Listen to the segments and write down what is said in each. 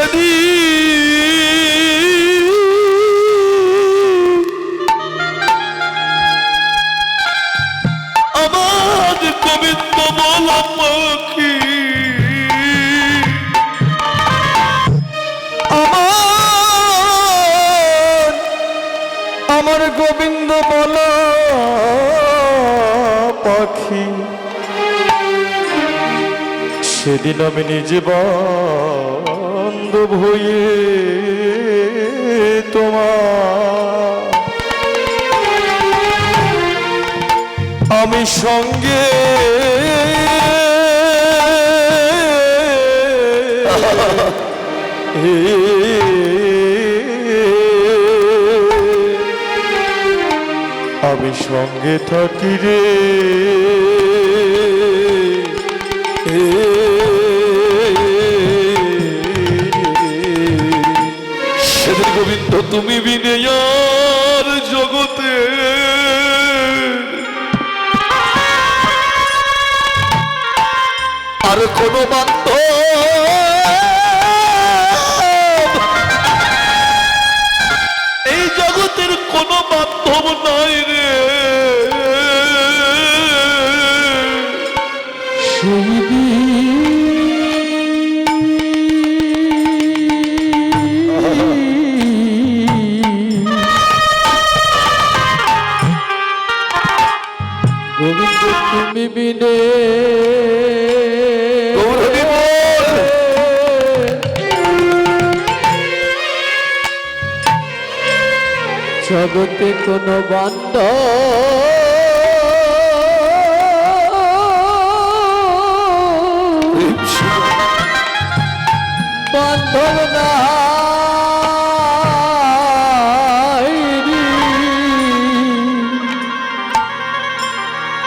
সেদিন আমার গোবিন্দ বলা পাখি আমার গোবিন্দ বলা পাখি সেদিন আমি নিজে বান্ধব হয়ে তোমার আমি সঙ্গে আমি সঙ্গে থাকি রে সেদিন গোবিন্দ তুমি বিনে আর জগতে আর কোনো বান্ধব এই জগতের কোনো বান্ধব নাই রে গোবিন্দ তুমি বিনে জগতে কোনো বান্ধব নাই।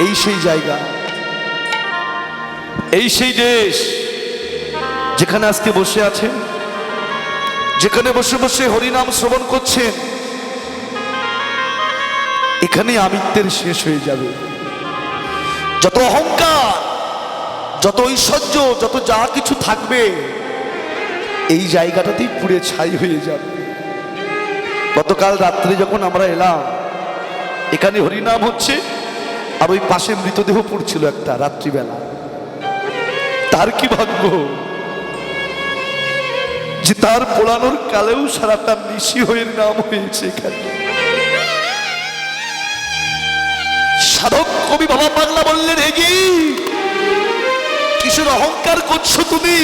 এই সেই জায়গা, এই সেই দেশ যেখানে আজকে বসে আছেন, যেখানে বসে বসে হরিনাম শ্রবণ করছেন, এখানে আমিত্বের শেষ হয়ে যাবে। যত অহংকার, যত ঐশ্বর্য, যত যা কিছু থাকবে এই জায়গাটাতেই পুড়ে ছাই হয়ে যাবে। গতকাল রাত্রে যখন আমরা এলাম, এখানে হরিনাম হচ্ছে আর ওই পাশে মৃতদেহ পড়ছিল একটা রাত্রিবেলা। তার কি ভাগ্য যে তার পোড়ানোর কালেও সারাটা নিশি হয়ে নাম হয়েছে এখানে। সাধক কবি বাবা পাগলা বললেন, হেগি কিসের অহংকার করছো তুমি?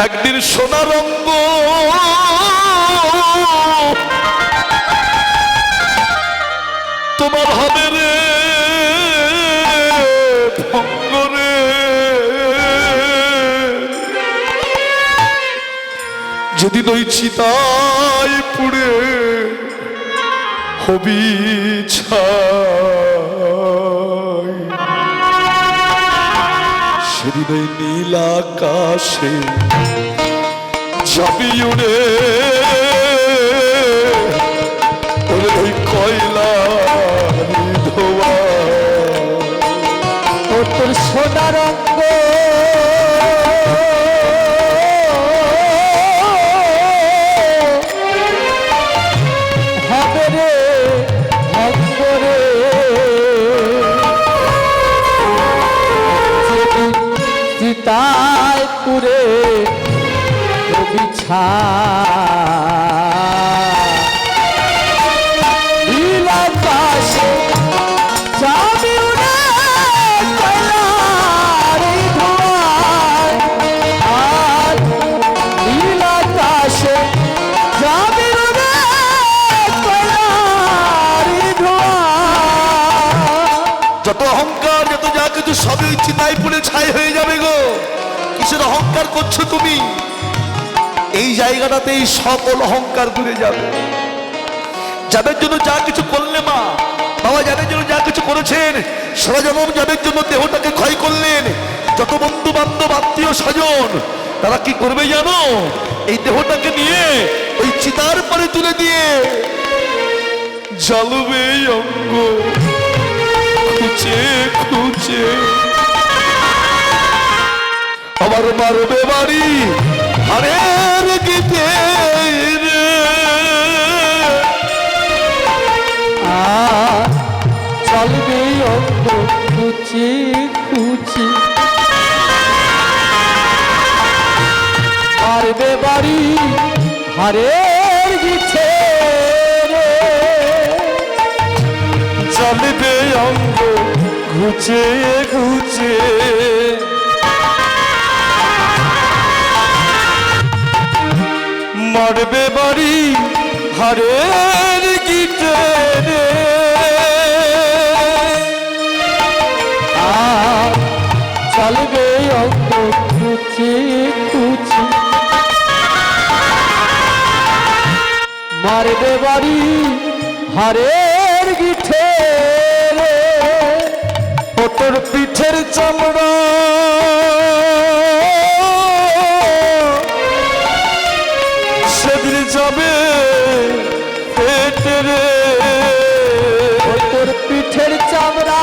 একদিন সোনার রঙ্গ তোমার হবে রে ভঙ্গ রে। যেদিন ওই চিতায় পুড়ে হবি ছাই, সেদিন ওই নীল আকাশে যাবি উড়ে ওই কয়লা ধোয়া। ও তোর সোনা রঙ্গ হবে রে ভঙ্গ রে। চিতায় পুরে বিছা যত অহংকার, যত যা কিছু সবই চিতায় পুড়ে ছাই হয়ে যাবে গো। কিসের অহংকার করছো তুমি? এই জায়গাটাতেই সকল অহংকার দূরে যাবে। যাদের জন্য যা কিছু করলে মা বাবা, যাদের জন্য যা কিছু করেছেন, সারা জনম যাদের জন্য দেহটাকে ক্ষয় করলেন, যত বন্ধু বান্ধব আত্মীয় স্বজন, তারা কি করবে জানো? এই দেহটাকে নিয়ে ওই চিতার পরে তুলে দিয়ে জ্বালবে অঙ্গ খুঁচে খুঁচে। আমার আর মারবে বাড়ি হারের গীতে রে। আর চলবে অঙ্গ খুঁচি খুঁচি মারবে বাড়ি হারের গিছে রে। চলবে অঙ্গ ঘুচে ঘুচে মারবে বাড়ি হারের গীতে রে। আর চলবে অঙ্গ খুঁচি খুঁচি মারবে বাড়ি হারের গিঠে রে। ও তোর পিঠের চামড়া সেদিন যাবে পেটে রে। ও তোর পিঠের চামড়া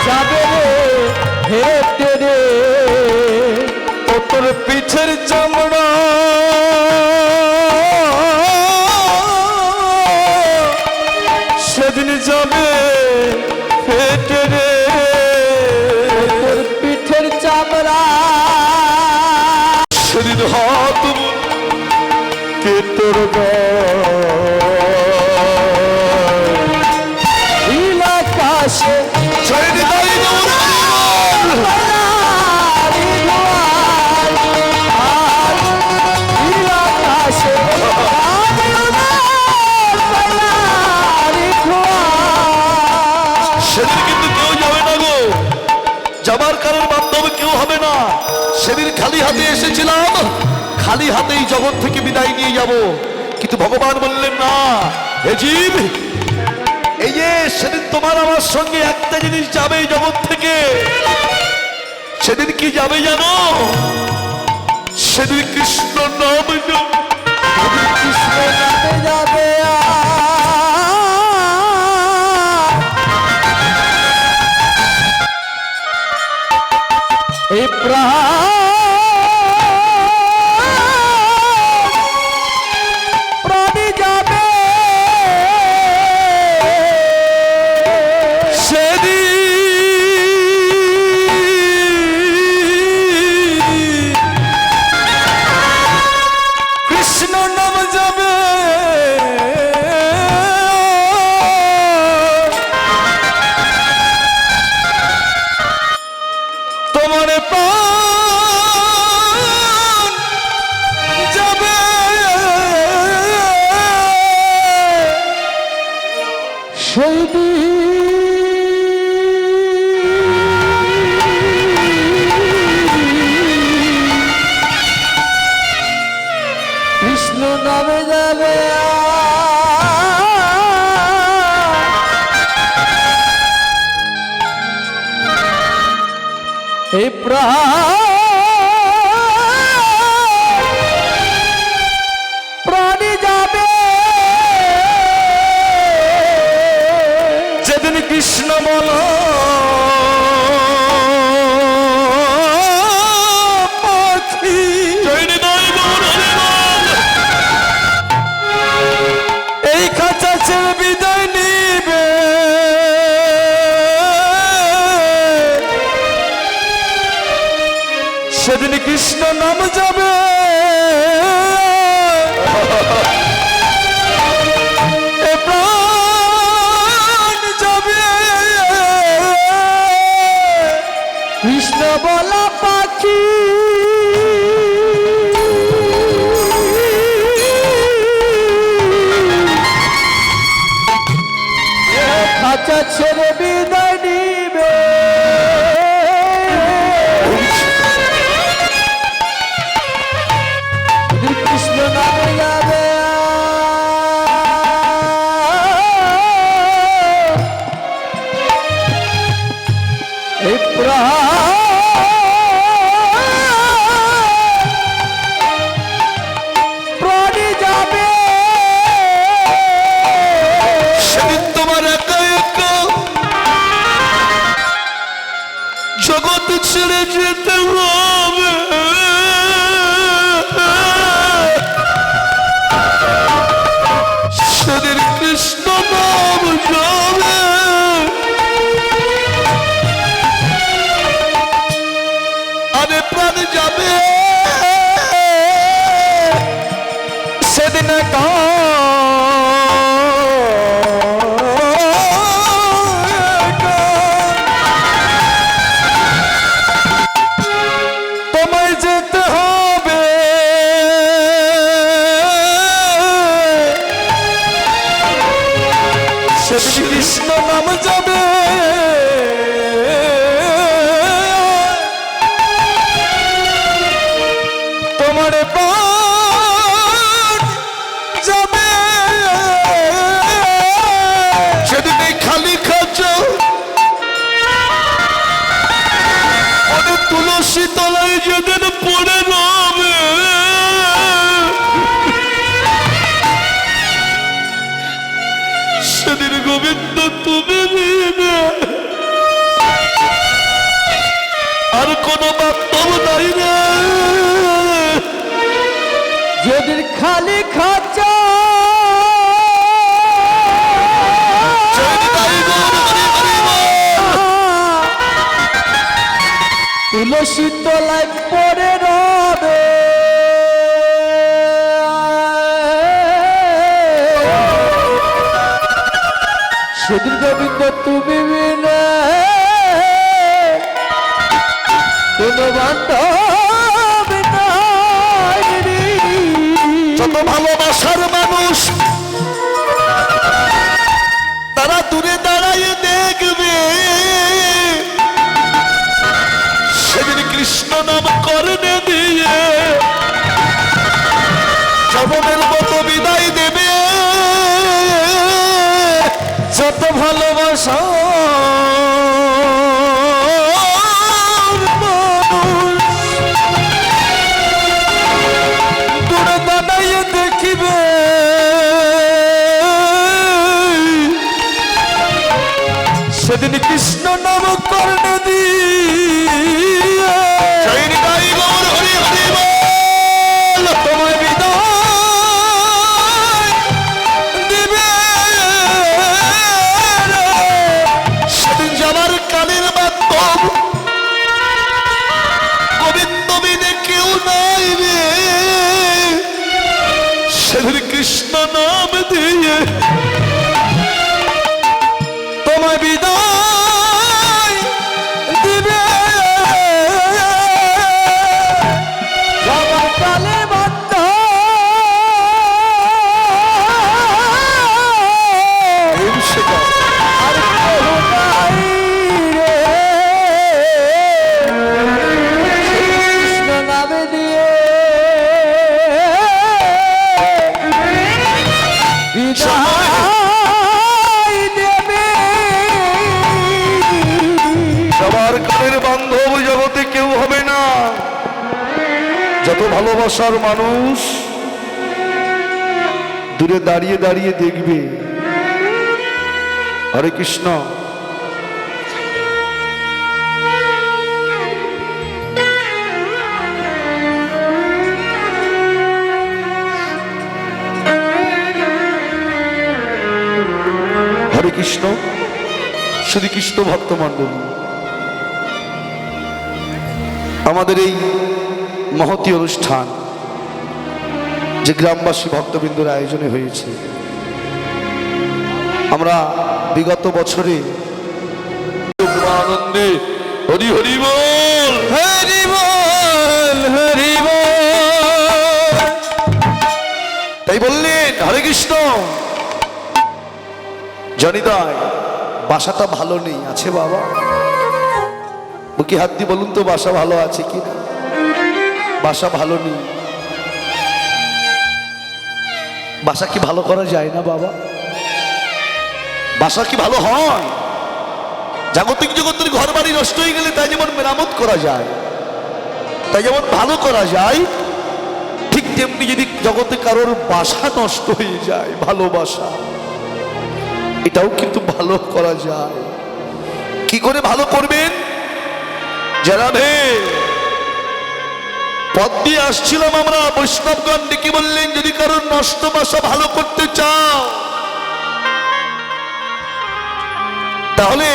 যাবে রে হেঁটে রে। ও তোর পিঠের চামড়া সেদিন যাবে পেটে রে। ও তোর পিঠের চামড়া সেদিন হাত কে তোর নীল আকাশে সেদিন কিন্তু কেউ যাবে না গো, যাবার কারোর মাধ্যমে কেউ হবে না। সেদিন খালি হাতে এসেছিলাম, খালি হাতেই জগৎ থেকে বিদায় নিয়ে যাব। কিন্তু ভগবান বললেন না, হে জীব, এই যে সেদিন তোমার আমার সঙ্গে একটা জিনিস যাবে এই জগৎ থেকে। সেদিন কি যাবে জানো? সেদিন কৃষ্ণ নাম যাবে। কৃষ্ণ নামে যাবে এই প্রাণী যাবে সেদিন কৃষ্ণ নাম যাবে। তোমার প্রাণ যাবে সেই কৃষ্ণ নামে যাবে এই প্রাণী যাবে যেদিন কৃষ্ণ বল পাখি এই খাঁচা ছেড়ে বিদায় নিবে। সেদিন কৃষ্ণ নাম যাবে। এ প্রাণ যাবে কৃষ্ণ বলা পাখি খাঁচা ছেড়ে বিদায় নিবে। কৃষ্ণ নামে যাবে এই প্রাণ তুলসী তলায় যেদিন পড়ে রবে, সেদিন গোবিন্দ তুমি বিনে আর কোন বাস্তব নাই রে। যেদিন খালি খাঁচা তুলসী তলায় পড়ে রবে, সেদিন গোবিন্দ তুমি বিনে কোনো বান্ধব নাই রে। যত ভালোবাসার মানুষ তারা দূরে দাঁড়ায় দেখবে, সেদিন কৃষ্ণ নাম করণে দিয়ে জনমের মতো বিদায় দেবে। যত ভালোবাসা দূরে দাঁড়াইয়ে দেখিবে, সেদিন কৃষ্ণ নাম করণে দিয়ে তোমায় বিদায় দিবে। সেদিন যাবার কালের বাস্তব গোবিন্দ বিনে কেউ নাই রে। সেদিন কৃষ্ণ নাম দিয়ে তোমায় বিদায় দিবে। যাবার কালে বাধ্য আর কেহ নাই রে। কৃষ্ণ নামে দিয়ে বিদায় দেবে। সবার কালের বান্ধব জগতে কেউ হবে না। যত ভালোবাসার মানুষ দূরে দাঁড়িয়ে দাঁড়িয়ে দেখবে। হরে কৃষ্ণ। হরে কৃষ্ণ। শ্রী কৃষ্ণ ভক্ত মণ্ডলী, আমাদের এই মহতী অনুষ্ঠান যে গ্রামবাসী ভক্তবৃন্দর আয়োজনে হয়েছে, আমরা বিগত বছরে আনন্দে হরি হরি বল হরি বল হরি বল। তাই বললেন হরে কৃষ্ণ। জনিদায় বাসাটা ভালো নেই, আছে বাবা? বুকে হাত দিয়ে বলুন তো বাসা ভালো আছে কি না? বাসা ভালো নেই। বাসা কি ভালো করা যায় না বাবা? বাসা কি ভালো হয়? জাগতিক জগতের ঘর বাড়ি নষ্ট হয়ে গেলে তাই যেমন মেরামত করা যায়, তাই যেমন ভালো করা যায়, ঠিক তেমনি যদি জগতে কারোর বাসা নষ্ট হয়ে যায়, ভালোবাসা, এটাও কিন্তু ভালো করা যায়। কি করে ভালো করবেন? জানাবে পথ দিয়ে আসছিলাম আমরা, বৈষ্ণবগণ ডেকে বললেন যদি কারোর নষ্ট বাসা ভালো করতে চাও তাহলে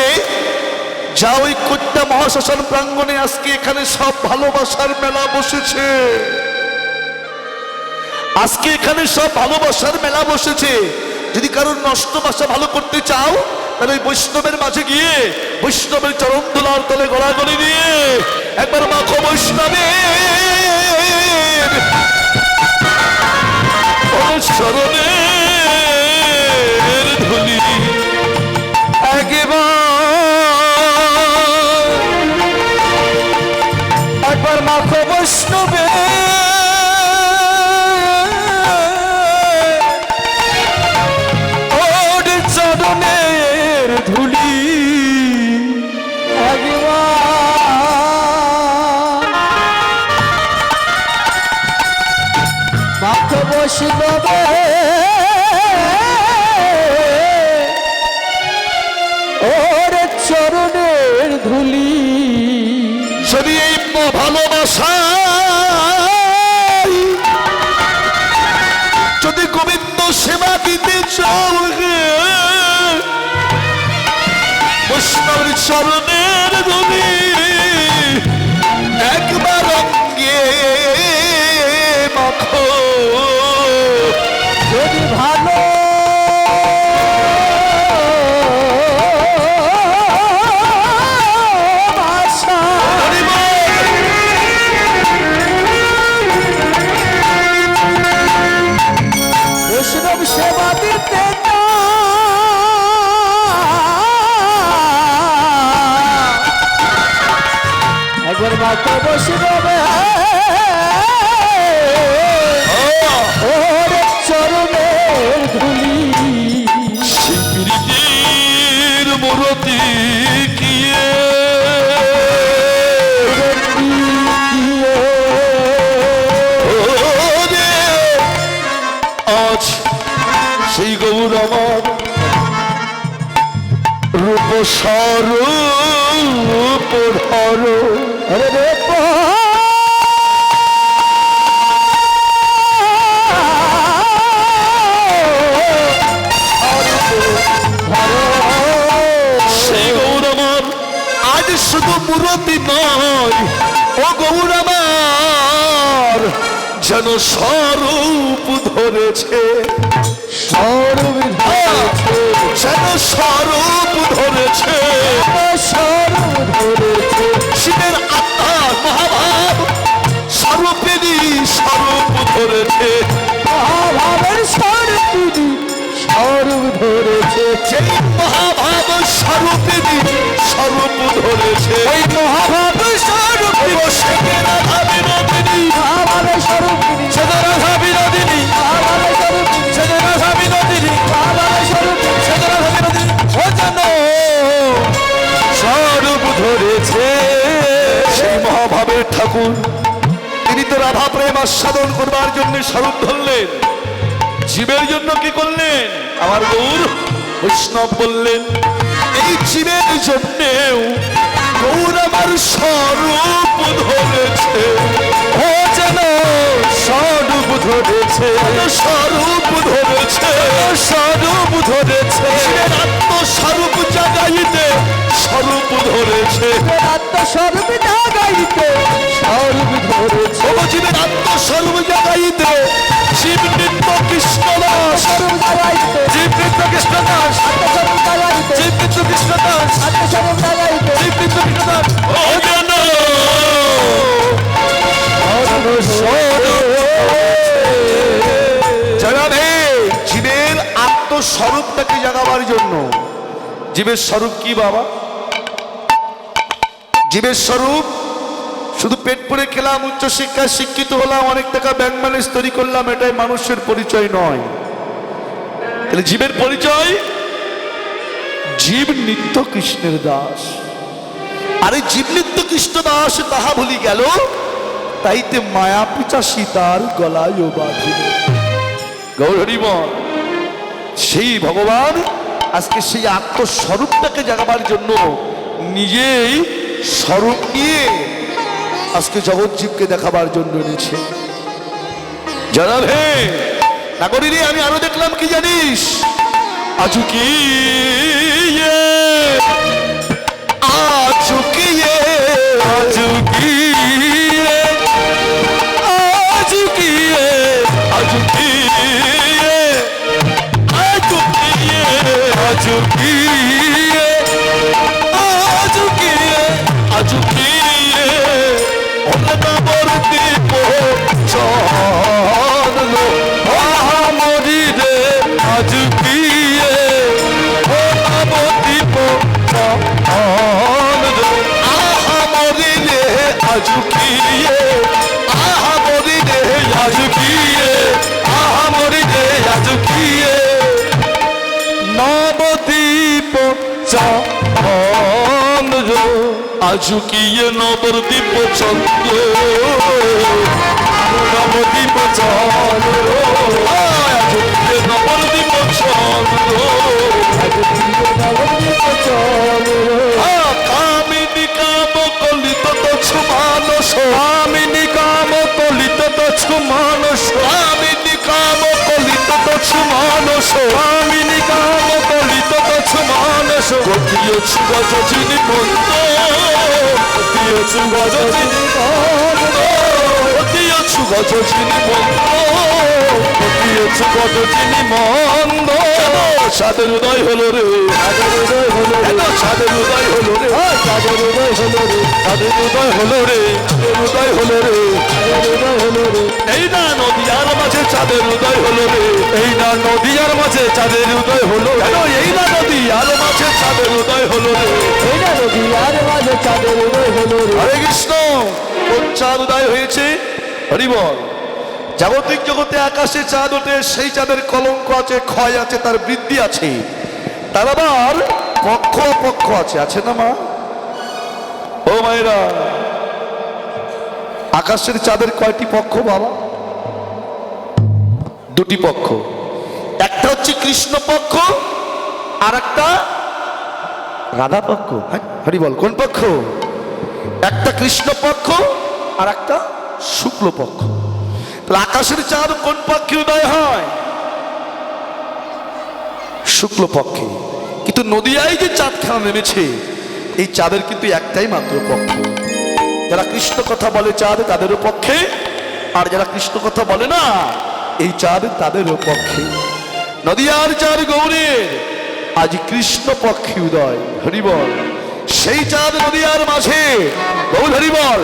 যা ওই কন্যা মহাশ্মশান প্রাঙ্গণে আজকে এখানে সব ভালোবাসার মেলা বসেছে। আজকে এখানে সব ভালোবাসার মেলা বসেছে। যদি কারোর নষ্ট বাসা ভালো করতে চাও তাহলে ওই বৈষ্ণবের মাঝে গিয়ে বৈষ্ণবের চরণ ধুলার তলে গড়াগড়ি দিয়ে একবার মাখো বৈষ্ণবের চরণের ধুলি, একবার মাখো বৈষ্ণবে ওর চরণের ধুলি। একবার বৈষ্ণবে ওরে চরণের ধুলি যদি এই ভালোবাসা যদি গোবিন্দ সেবা দিতে চাও গে, বৈষ্ণবের চরণের ধুলি একবার অঙ্গে মাখো। যদি ভালো বাসা বৈষ্ণব সেবা দিতে একবার মাতা বৈষ্ণবে ওরে চরণের ধুলি শিবরির মূরতি কিয়ে আজ সেই গৌর আমার রূপ স্বরূপ ধর রে সেই গৌর আমার আজ শুধু মূরতি নয়, ও গৌর আমার যেন স্বরূপ ধরেছে, স্বরূপ ধরেছে যেন স্বরূপ ধরেছে, স্বরূপ ধরেছে শিবের আত্মার মহাভাব স্বরূপেরই স্বরূপ ধরেছে। মহাভাবের স্বরূপ স্বরূপ ধরেছে সেই মহাভাব স্বরূপেরই স্বরূপ ধরেছে। ওই মহাভাব স্বরূপ সেকে রাধা বিনোদিনী, মহাভাবের স্বরূপ সেকে রাধা বিনোদিনী, মহাভাবের স্বরূপ সেকে রাধা বিনোদিনী, মহাভাবের স্বরূপ সেকে রাধা বিনোদিনী, ও যেন স্বরূপ ধরেছে। সেই মহাভাবের ঠাকুর তিনি তো রাধা প্রেম আস্বাদন করবার জন্য স্বরূপ ধরলেন, জীবের জন্য কি করলেন? আমার গৌর বৈষ্ণব বললেন এই জীবের জন্যেও গৌর আমার স্বরূপ ধরেছে, ও যেন স্বরূপ ধরেছে, স্বরূপ ধরেছে, স্বরূপ ধরেছে, আত্মস্বরূপ জাগাইতে স্বরূপ ধরেছে, আত্মস্বরূপ জাগাইতে স্বরূপ ধরেছে জীবের আত্মস্বরূপ জাগাইতে শিব নৃত্য কৃষ্ণদাস, স্বরূপ জাগাইতে জীব নৃত্য কৃষ্ণদাস, আত্মস্বরূপ জাগাইতে জীব নৃত্য কৃষ্ণদাস, আত্মস্বরূপ জাগাইতে জীব নৃত্য কৃষ্ণদাস, ও যেন জানাবে জীবের আত্মস্বরূপটাকে জাগাবার জন্য। জীবের স্বরূপ কি বাবা? জীবের স্বরূপ শুধু পেট পরে খেলাম, উচ্চশিক্ষায় শিক্ষিত হলাম, অনেক টাকা ব্যাংক ব্যালেন্স তৈরি করলাম, এটাই মানুষের পরিচয় নয়। তাহলে জীবের পরিচয় জীব নিত্য কৃষ্ণের দাস। আরে জীব নিত্য কৃষ্ণ দাস তাহা ভুলি গেল, তাইতে মায়া পিচাসী তার গলায় বাঁধিল। গৌর হরিবল সেই ভগবান আজকে সেই আত্মস্বরূপটাকে জাগাবার জন্য নিজেই স্বরূপ নিয়ে আজকে জগৎ জীবকে দেখাবার জন্য এনেছে। জানাবে নাগরিনী আমি আরো দেখলাম কি জানিস, আজুকিয়ে আজুকিয়ে আজুকিয়ে আজুকিয়ে আজুকিয়ে আজুকিয়ে আজুকিয়ে আজুকিয়ে আজুকিয়ে অন্নবর দীপ চলো মরি রে আজুকিয়ে অন্নবর দীপ মরি রে আজুকিয়ে মরি রে আজুকিয়ে মরি রে আজুকিয়ে নবদ্বীপ চন্দ্র আজুকিয়ে নবদ্বীপ চন্দ্র, নবদ্বীপ চন্দ্র, আজুকিয়ে নবদ্বীপ চন্দ্র, কামিনী কাম কলিত তছু মানস, কামিনী কাম কলিত তছু মানস, কামিনী কাম কলিত তছু মানস, কামিনী কাম কলিত তছু মানস, গতিয়ছু গজচিনি মন্দ, গতিয়ছু গজচিনি মন্দ, গতিয়ছু গজচিনি মন্দ, গতিয়ছু গজচিনি মন্দ। সাদের উদয় হলো রে, সাদের উদয় হলো রে, সাদের উদয় হলো রে, সাদের উদয় হলো রে, সাদের উদয় হলো রে, সাদের উদয় হলো রে, সাদের উদয় হলো রে। এই না নদিয়ার মাঝে চাঁদের উদয় হলো রে, এই না নদিয়ার মাঝে চাঁদের উদয় হলো, এই না নদিয়ার মাঝে চাঁদের উদয় হলো রে, এই না নদীয়ার মাঝে চাঁদের উদয় হলো রে। হরে কৃষ্ণ। কোন চাঁদ উদয় হয়েছে? হরি বল। জাগতিক জগতে আকাশে চাঁদ ওঠে, সেই চাঁদের কলঙ্ক আছে, ক্ষয় আছে, তার বৃদ্ধি আছে, তার আবার পক্ষ অপক্ষ আছে, আছে না মা? ও মায়েরা, আকাশের চাঁদের কয়টি পক্ষ বাবা? দুটি পক্ষ। একটা হচ্ছে কৃষ্ণ পক্ষ, আর একটা রাধা পক্ষ। হরি বল। কোন পক্ষ? একটা কৃষ্ণ পক্ষ আর একটা শুক্ল পক্ষ। তাহলে আকাশের চাঁদ কোন পক্ষে উদয় হয়? শুক্ল পক্ষে। কিন্তু নদিয়ায় যে চাঁদ খেলা নেমেছে, এই চাঁদের কিন্তু একটাই মাত্র পক্ষ। যারা কৃষ্ণ কথা বলে চাঁদ তাদেরও পক্ষে, আর যারা কৃষ্ণ কথা বলে না এই চাঁদ তাদেরও পক্ষে। নদিয়ার চাঁদ গৌরীর আজ কৃষ্ণ পক্ষে উদয়। হরি বল। সেই চাঁদ নদিয়ার মাঝে গৌর হরি বল।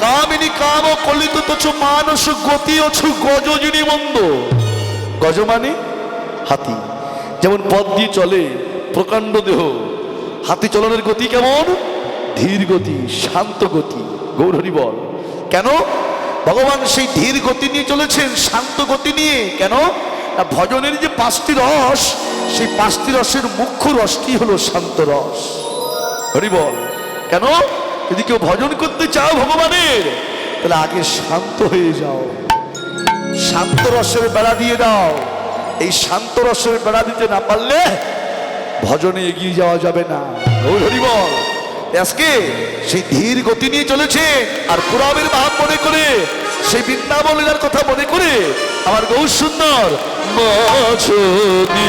কামিনী কাম কলিত তছু মানস, গতি অছু গজজিনী মন্দ। গজ মানে হাতি, যেমন পথ দিয়ে চলে প্রকাণ্ড দেহ, হাতি চলনের গতি কেমন? ধীর গতি, শান্ত গতি। গৌর হরি বল। কেন ভগবান সেই ধীর গতি নিয়ে চলেছেন, শান্ত গতি নিয়ে? কেন না, ভজনের যে 5টি রস, সেই 5টি রসের মুখ্য রসটি হলো শান্ত রস। হরি বল। কেন? যদি কেউ ভজন করতে চাও ভগবানের, তাহলে আগে শান্ত হয়ে যাও, শান্ত রসের বেড়া দিয়ে দাও। এই শান্ত রসের বেড়া দিতে না পারলে ভজনে এগিয়ে যাওয়া যাবে না। গৌর হরি বল। আজকে সেই ধীর গতি নিয়ে চলেছে, আর পুরাবের ভাব মনে করে, সেই বৃন্দাবন লীলার কথা মনে করে আমার গৌর সুন্দর মাঝদি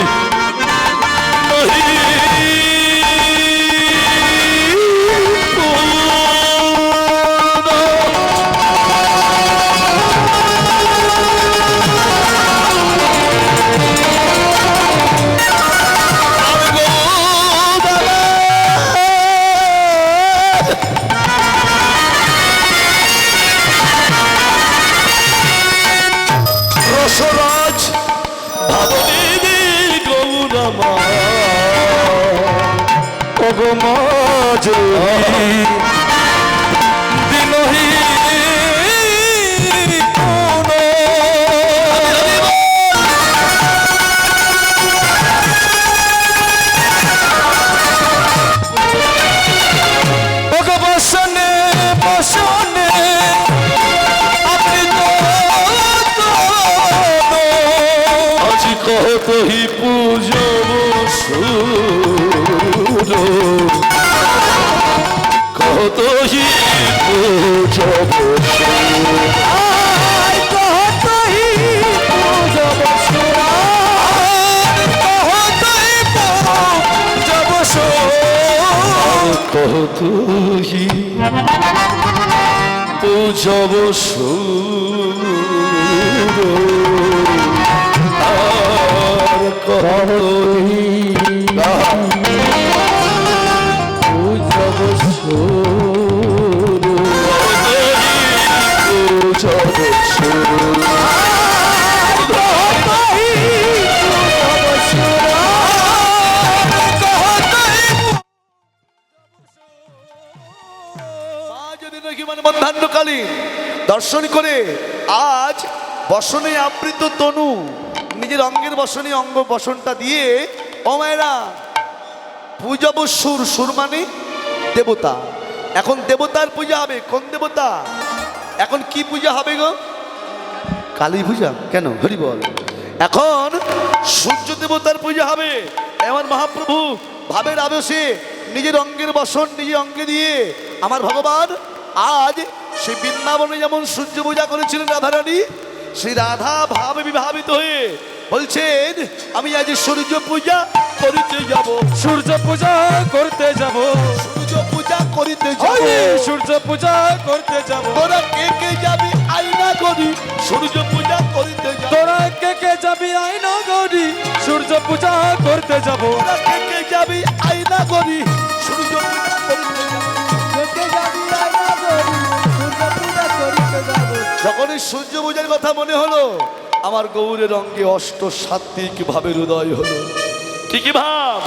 রসরাজ ভাবনী গৌরমা অগমাজ দিনহি বসনে বসনে কতহি পূজব সুর, কতহি পূজব সুর, কতই পূজব সুর, কতহি পূজব সুর, কতহি পূজব সুর, কতই পূজব সুর, পূজব সুর, কতই পূজব সুর। মধ্যাহ্নকালীন দর্শন করে আজ বসনে আবৃত তনু নিজের অঙ্গের বসনে অঙ্গ বসনটা দিয়ে, ও মায়েরা, পূজব সুর, সুর মানে দেবতা, এখন দেবতার পূজা হবে। কোন দেবতা? এখন কি পূজা হবে গো? কালী পূজা। কেন? হরি বল। এখন সূর্য দেবতার পূজা হবে। এমন মহাপ্রভু ভাবের আবেশে নিজের অঙ্গের বসন নিজে অঙ্গে দিয়ে আমার ভগবান আজ সে বৃন্দাবনে যেমন সূর্য পূজা করেছিলেন রাধারানী, সেই রাধা ভাবে বিভাবিত হয়ে বলছেন আমি আজ সূর্য পূজা করিতে যাব। সূর্য পূজা করতে যাব, সূর্য পূজা করিতে যাব। সূর্য পূজা করতে যাব। তোরা কে কে যাবি আইনা করি সূর্য পূজা করিতে যাব। তোরা কে কে যাবি আইনা গরি সূর্য পূজা করতে যাব। তোরা কে কে যাবি আইনা করি সূর্য পূজা করিতে যাব। কে কে যাবি আইনা গরি সূর্য পূজা করতে যাব। যখন এই সূর্য পূজার কথা মনে হলো আমার গৌরের অঙ্গে অষ্ট সাত্বিক ভাবের উদয় হলো। ঠিকই ভাব।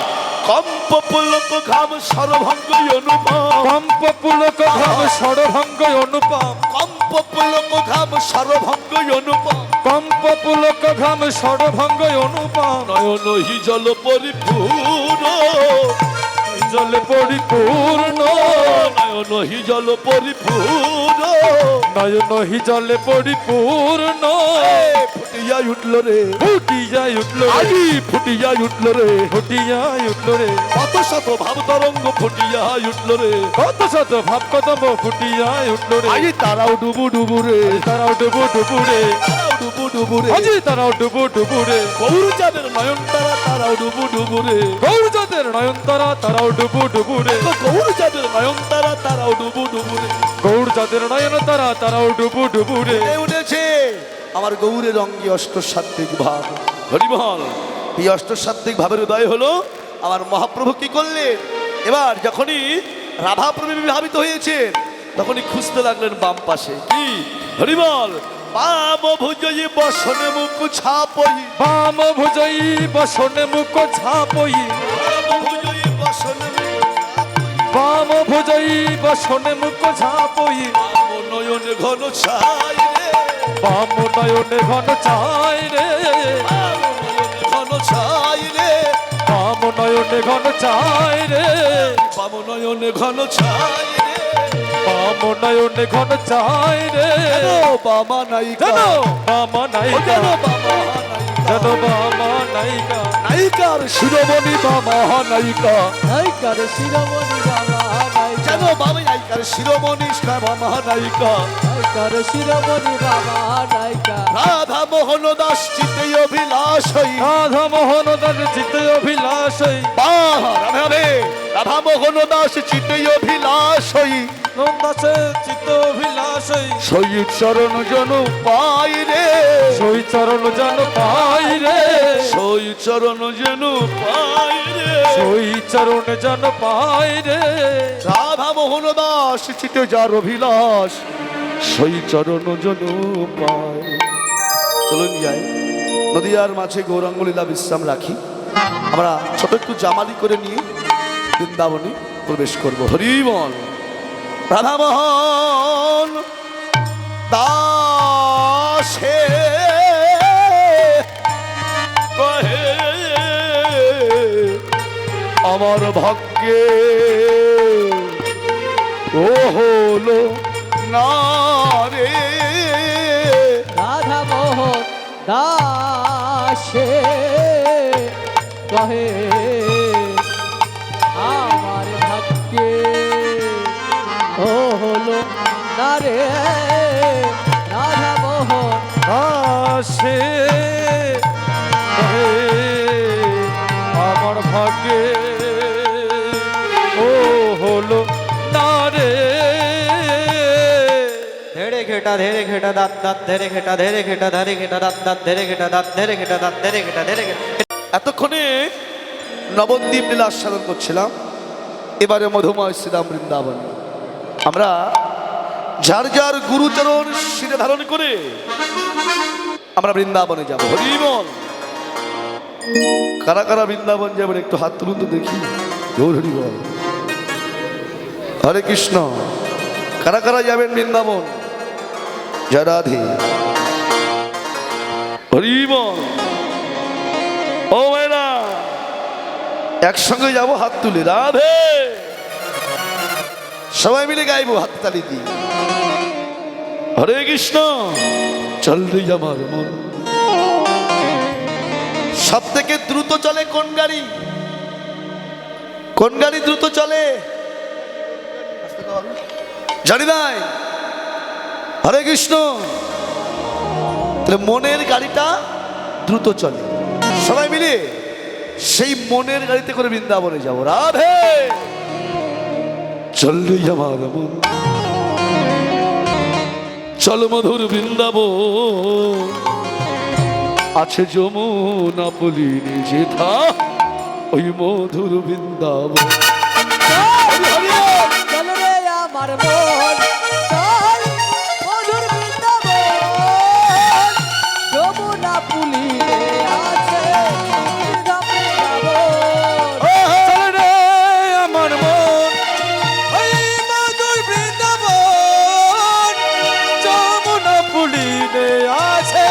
কম্প পুলক ঘাম সরভঙ্গ অনুপম। কম্প পুলক ঘাম ষড়ভঙ্গ অনুপম। কম্প পুলক ঘাম সরভঙ্গ অনুপম। কম্প পুলক ঘাম ষড়ভঙ্গ অনুপম। নয়ন হি জল পরিপূর্ণ। জলে পরিপূর্ণ। নয়ন হি জল পরিপূর্ণ। নয়ন হি জলে পরিপূর্ণ। ফুটিয়া উঠল রে, ফুটিয়া উঠল রে, আজি ফুটিয়া উঠল রে। ফুটিয়া উঠল রে। কত শত ভাব তরঙ্গ ফুটিয়া উঠল রে। কত শত ভাব কদম ফুটিয়া উঠল রে। আজি তারাও ডুবু ডুবু রে। তারাও ডুবু ডুবু রে। তারাও ডুবু ডুবু রে। আজি তারাও ডুবু ডুবু রে। গৌর চাঁদের নয়ন তারা তারাও ডুবু ডুবু রে। গৌর যাদের নয়নতারা তারাও ডুবু ডুবু রে। গৌর চাঁদের নয়ন তারা তারাও ডুবু ডুবু রে। গৌর যাদের নয়নতারা তারাও ডুবু ডুবু রে। ফুটে উঠেছে আমার গৌরের অঙ্গে অষ্ট সাত্বিক ভাব। হরিবল। এই অষ্ট সাত্বিক ভাবের উদয় হলো। আমার মহাপ্রভু কি করলেন? এবার যখনই রাধাপ্রভু বিভাবিত হয়েছেন তখনই খুঁজতে লাগলেন বাম পাশে। কি? হরিবল। বাম ভুজয়ে বসনে মুখ ছাপই। বাম ভুজই বসনে মুখ ছাপই। বাম ভুজয়ে বসনে মুখ ছাপই। বাম ভুজই বসনে মুখ ছাপই। বাম নয়ন ঘন ছাই রে। বাম নয়নে ঘন চাই রে। বাম নয়ন ঘন ছাই রে। বাম নয়নে ঘন চাই রে। বাম নয়ন ঘন ছাই রে। বাম নয়নে ঘন চাই রে। বাবা নায়িকা। জানো বামা ও নায়িকা। জানো বাবা নায়িকা। জানো বামা নায়িকা। নায়িকার শিরোমণি বাবা নায়িকা। নায়িকার শিরোমণি বাবা নায়িকা। জানো বাবা নায়িকার শিরোমণি বাবা নায়িকা। নায়িকার শিরোমণি বাবা নায়িকা। রাধা মোহন দাস চিতে অভিলাষ হই। রাধা মোহন দাস চিতে অভিলাষ হই। রাধা রে রাধা মোহন দাস চিতে অভিলাষ হই। নন্দাসে চিত্ত অভিলাষ হই। সই চরণ জন পাই রে। সই চরণ যেন পাই রে। সই চরণ যেন পাই রে। সই চরণ যেন পাই রে। রাধা মোহন দাস চিতে যার অভিলাষ সই চরণ জন পায়। চলুন যাই নদিয়ার মাঝে গৌরাঙ্গ লীলা বিশ্রাম রাখি। আমরা ছোট একটু জামালি করে নিয়ে বৃন্দাবনে প্রবেশ করব। হরিবল। রাধা মোহন দাসে কহে আমার ভাগ্যে ও হলো না রে। রাধা মোহন দাসে কহে আমার ভাগ্যে ও হলো না রে। রাধা মোহন দাসে কহে আমার ভাগ্যে ও হলো না রে। ধেড়ে ঘেটা ধেড়ে ঘেটা দাঁত দাঁত ধেড়ে ঘেটা ধেড়ে ঘেটা ধরে ঘেটা দাঁত দাঁত ধেড়ে ঘেটা দাঁত ধেড়ে ঘেটা দাঁত ধেড়ে ঘেটা ধেড়ে ঘেটা। এতক্ষণে নবদ্বীপ লীলা আস্বাদন করছিলাম। এবারে মধুময় শ্রীরাম বৃন্দাবন। আমরা যার যার গুরুচরণ শিরে ধারণ করে আমরা বৃন্দাবনে যাব। হরিবল। কারা কারা বৃন্দাবন যাবেন একটু হাত তুলুন তো দেখি। গৌর হরিবল। হরে কৃষ্ণ। কারা কারা যাবেন বৃন্দাবন? জয় রাধে। হরিবল। ও মায়েরা একসঙ্গে যাব হাত তুলে। রাধে। সবাই মিলে গাইবো হাততালি দিয়ে। হরে কৃষ্ণ চল রে আমার মন। সব থেকে দ্রুত চলে কোন গাড়ি? কোন গাড়ি দ্রুত চলে জানি নাই। হরে কৃষ্ণ। তাহলে মনের গাড়িটা দ্রুত চলে। সবাই মিলে সেই মনের গাড়িতে করে বৃন্দাবনে যাবো। রাধে চল রে আমার মন, চল মধুর বৃন্দাবন, আছে যমুনা পুলিনে যেথা ওই মধুর বৃন্দাবন। চল রে আমার মন, চল মধুর বৃন্দাবন, যমুনা পুলিনে আছে বৃন্দাবন। চল রে আমার মন, ওই মধুর বৃন্দাবন, যমুনা পুলিনে আছে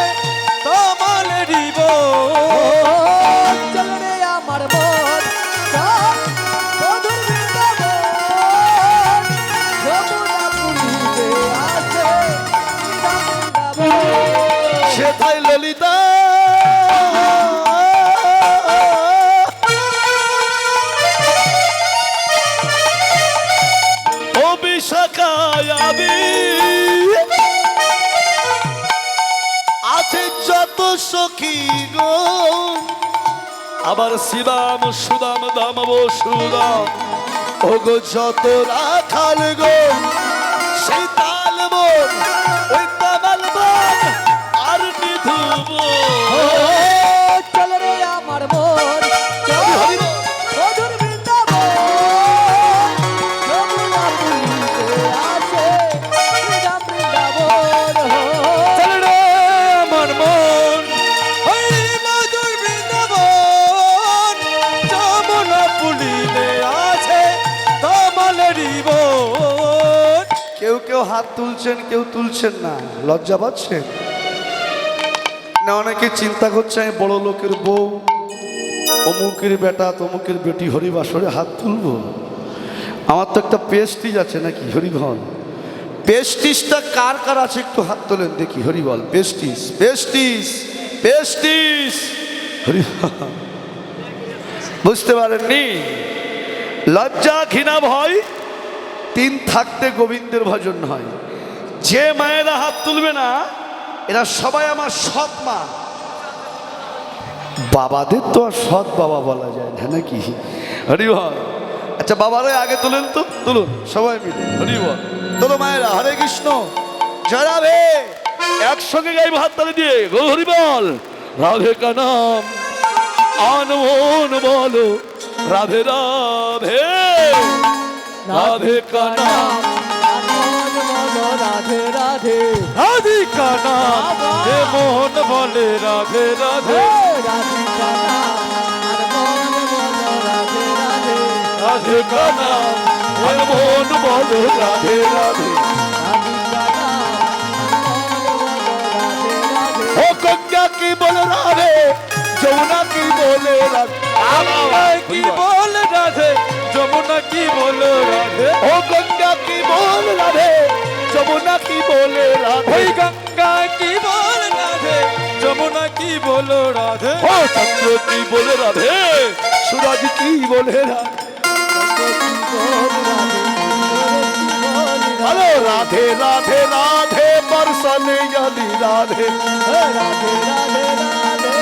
তমালেরই বন। চল রে আমার মন, চল মধুর বৃন্দাবন, যমুনা পুলিনে আছে বৃন্দাবন। সেথায় ললিতা ও বিশাখায় আবি আছে যত সখী গো, আবার শিবাম সুদাম দাম বসুদাম ও গো যত রাখাল গো, সেই তাল বোন ওই তামাল বোন আর নিধুব। চল রে আমার মন, চল মধুর বৃন্দাবন, যমুনা পুলিনে আছে বৃন্দাবন। চল রে আমার মন, ওই মধুর বৃন্দাবন, যমুনা পুলিনে আছে তমালেরই বন। কেউ কেউ হাত তুলছেন, কেউ তুলছেন না, লজ্জা পাচ্ছেন না? অনেকে চিন্তা করছে আমি বড় লোকের বউ, অমুকের বেটা তমুকের বেটি, হরিবাসরে হাত তুলবো। আমার তো একটা পেস্টিজ আছে নাকি? হরিবল পেস্টিজটা কার কার আছে একটু হাত তোলেন দেখি। হরিবল পেস্টিজ পেস্টিজ পেস্টিজ হরিবল। বুঝতে পারেননি? লজ্জা ঘৃণা ভয় তিন থাকতে গোবিন্দের ভজন হয়। যে মায়েরা হাত তুলবে না এরা সবাই আমার সৎ মা। বাবাদের তো আর সৎ বাবা বলা যায় না নাকি? হরিবল। আচ্ছা বাবারা আগে তোলেন তো, তুলুন সবাই মিলে। হরিবল তোলো মায়েরা। হরে কৃষ্ণ জয় রাধে। একসঙ্গে গাইব হাত তালি দিয়ে। গো হরিবল। রাধে কা নাম আনমন বলো, রাধে রাধে রাধে কা নাম রাধে রাধে রাধিকা নাম হে মোহন বলে রাধে রাধে রাধিকা নাম আর মন বলো রাধে রাধে, রাধিকা নাম হে মোহন বলো রাধে রাধে। রাধিকা নাম আর মন বলো রাধে রাধে। ও কন্যা কি বলে রাধে, যমুনা কি বলে রাধে, আমায় কি বলে রাধে, যমুনা কি বলে রাধে। ও গঙ্গা কি বলে রাধে, যমুনা কি বলে রাধে। ওই গঙ্গা কি বলে রাধে, যমুনা কি বলো রাধে। ও চন্দ্র কি বলে রাধে, সূরজ কি বলে রাধে। হ্যালো রাধে রাধে রাধে বর্ষনে জানি রাধে। রাধে রাধে রাধে,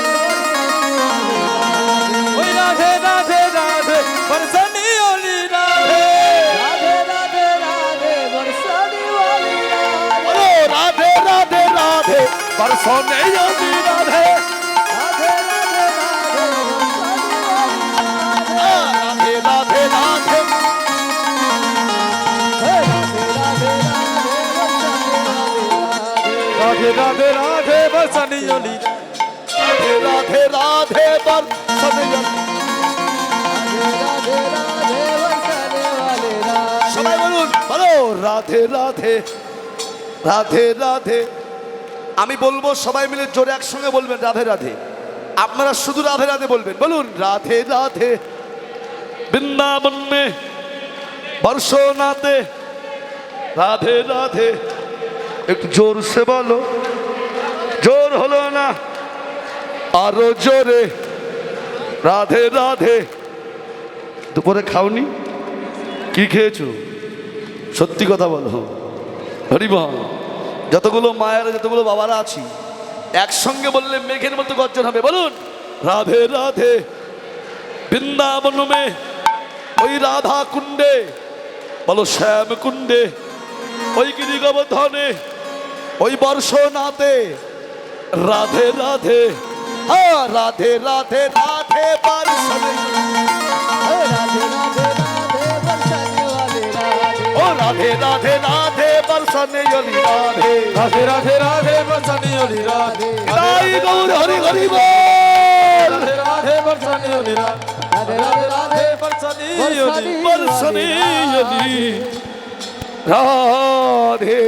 ওই রাধে রাধে রাধে বরসানি ওলি রাধে। রাধে রাধে রাধে বরসানি ওলি রাধে। হ্যালো রাধে রাধে রাধে বর্ষনে জানি রাধে। রাধে রাধে রাধে বরসানি ওলি রাধে। রাধে রাধে রাধে রাধে রাধে বরসানি ওলি রাধে। রাধে রাধে রাধে বর্ষনে জানি। রাধে রাধে বরসানি ওলি রাধে। সবাই বলুন বলো রাধে রাধে রাধে রাধে। আমি বলবো সবাই মিলে জোরে একসঙ্গে বলবেন রাধে রাধে। আপনারা শুধু রাধে রাধে বলবেন। বলুন রাধে রাধে। বৃন্দাবন মে বর্ষনাতে রাধে রাধে। একটু জোর সে বলো, জোর হলো না, আরো জোরে। রাধে রাধে। দুপুরে খাওনি? কি খেয়েছো? সত্যি কথা বলো। হরিবল। যতগুলো মায়েরা, যতগুলো বাবারা আছি, একসঙ্গে বললে মেঘের মতো গর্জন হবে। বলুন রাধে রাধে। বৃন্দাবন মে ওই রাধা কুণ্ডে, বলো শ্যাম কুণ্ডে, ওই গিরি গোবর্ধনে, ওই বর্ষনাথে, রাধে রাধে। হ্যাঁ রাধে রাধে রাধে বর্ষনে, राधे राधे राधे बरसाने वाली राधे ও রাধে রাধে রাধে বর্ষনে জলি রাধে। राधे राधे राधे बरसाने वाली राधे তাই গৌর হরি হরি বল। राधे राधे बरसाने वाली राधे राधे राधे बरसाने वाली বর্ষনে জলি রাধে।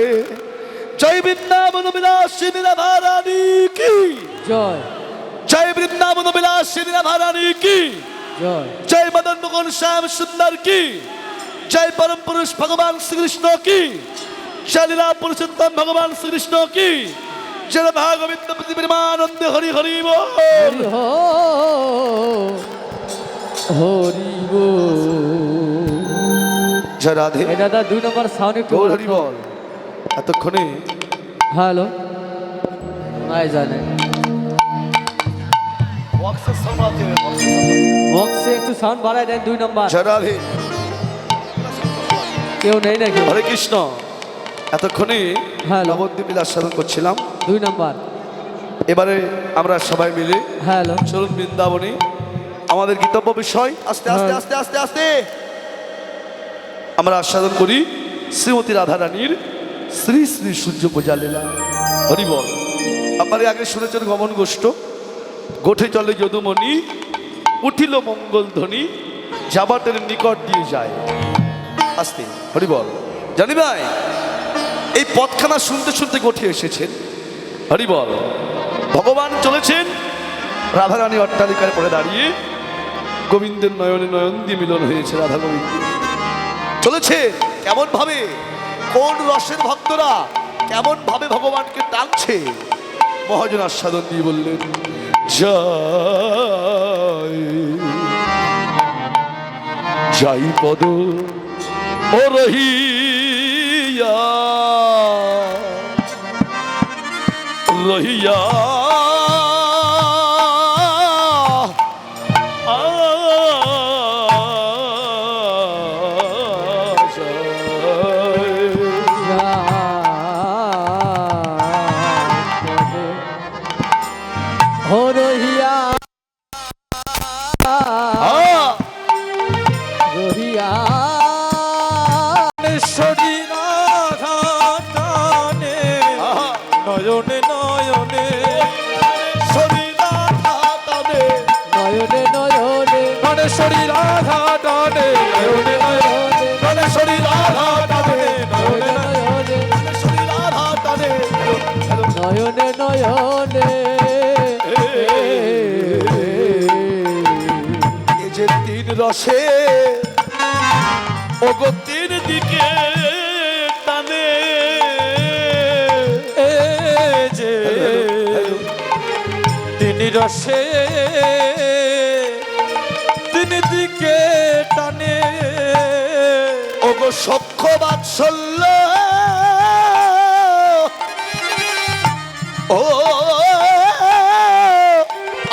জয় বৃন্দাবন বিলাসিনী রাধা রানী কি जय জয় বৃন্দাবন বিলাসিনী রাধা রানী কি जय জয় মদন মোহন শ্যাম সুন্দর কি জয় পরম পুরুষ ভগবান শ্রীকৃষ্ণ কি জয় লীলা পুরুষোত্তম ভগবান শ্রীকৃষ্ণ কি জয় ভাগবত পৃথিবীমানন্দ হরি হরি বল। हरि हो हरि बो জয় রাধে। এই দাদা 2 নম্বর সাউন্ড একটু গৌর হরি বল। এতক্ষণে হ্যালো নাই জানে বক্সের সামনে বক্সে একটু সাউন্ড বাড়ায় দেন 2 নম্বর জয় রাধে। কেউ নেই নাকি হরে কৃষ্ণ। এতক্ষণে হ্যালো। নবদ্বীপ আস্বাদন করছিলাম। 2 নম্বর এবারে আমরা সবাই মিলে হ্যালো চলুন বৃন্দাবনে। আমাদের গীতব্য বিষয় আস্তে আস্তে হ্যাঁ। আস্তে আস্তে আস্তে আমরা আস্বাদন করি শ্রীমতী রাধা রানীর শ্রী শ্রী সূর্য পূজা লীলা। হরি বল। আপনারা আগে শুনেছেন গমন গোষ্ঠ, গোঠে চলে যদুমণি, উঠিল মঙ্গল ধ্বনি, জাবাটের নিকট দিয়ে যায়। আস্তে হরি বল। জানি ভাই এই পথখানা শুনতে শুনতে গোঠে এসেছেন। হরি বল। ভগবান চলেছেন রাধারানী অট্টালিকার পরে দাঁড়িয়ে, গোবিন্দের নয়নে নয়ন দিয়ে মিলন হয়েছে রাধা গোবিন্দ। চলেছে কেমন ভাবে, কোন রসের ভক্তরা কেমন ভাবে ভগবানকে টানছে। মহাজন আস্বাদন দিয়ে বললেন জয় যাই পদ ও রহিয়া রহিয়া हो रोहिया रोहिया শরী রাধা টানে নয়নে নয়নে নয়নে নয়নে গণেশ্বরী রাধা টানে নয়নে নয়নে গণেশ্বরী রাধা টানে নয়নে নয়নে নয়নে এই যে তিন রসে ওগো তিন দিকে টানে এ যে তিনি রসে তিনি দিকে টানে ওগো সখ্য বাৎসল্য ও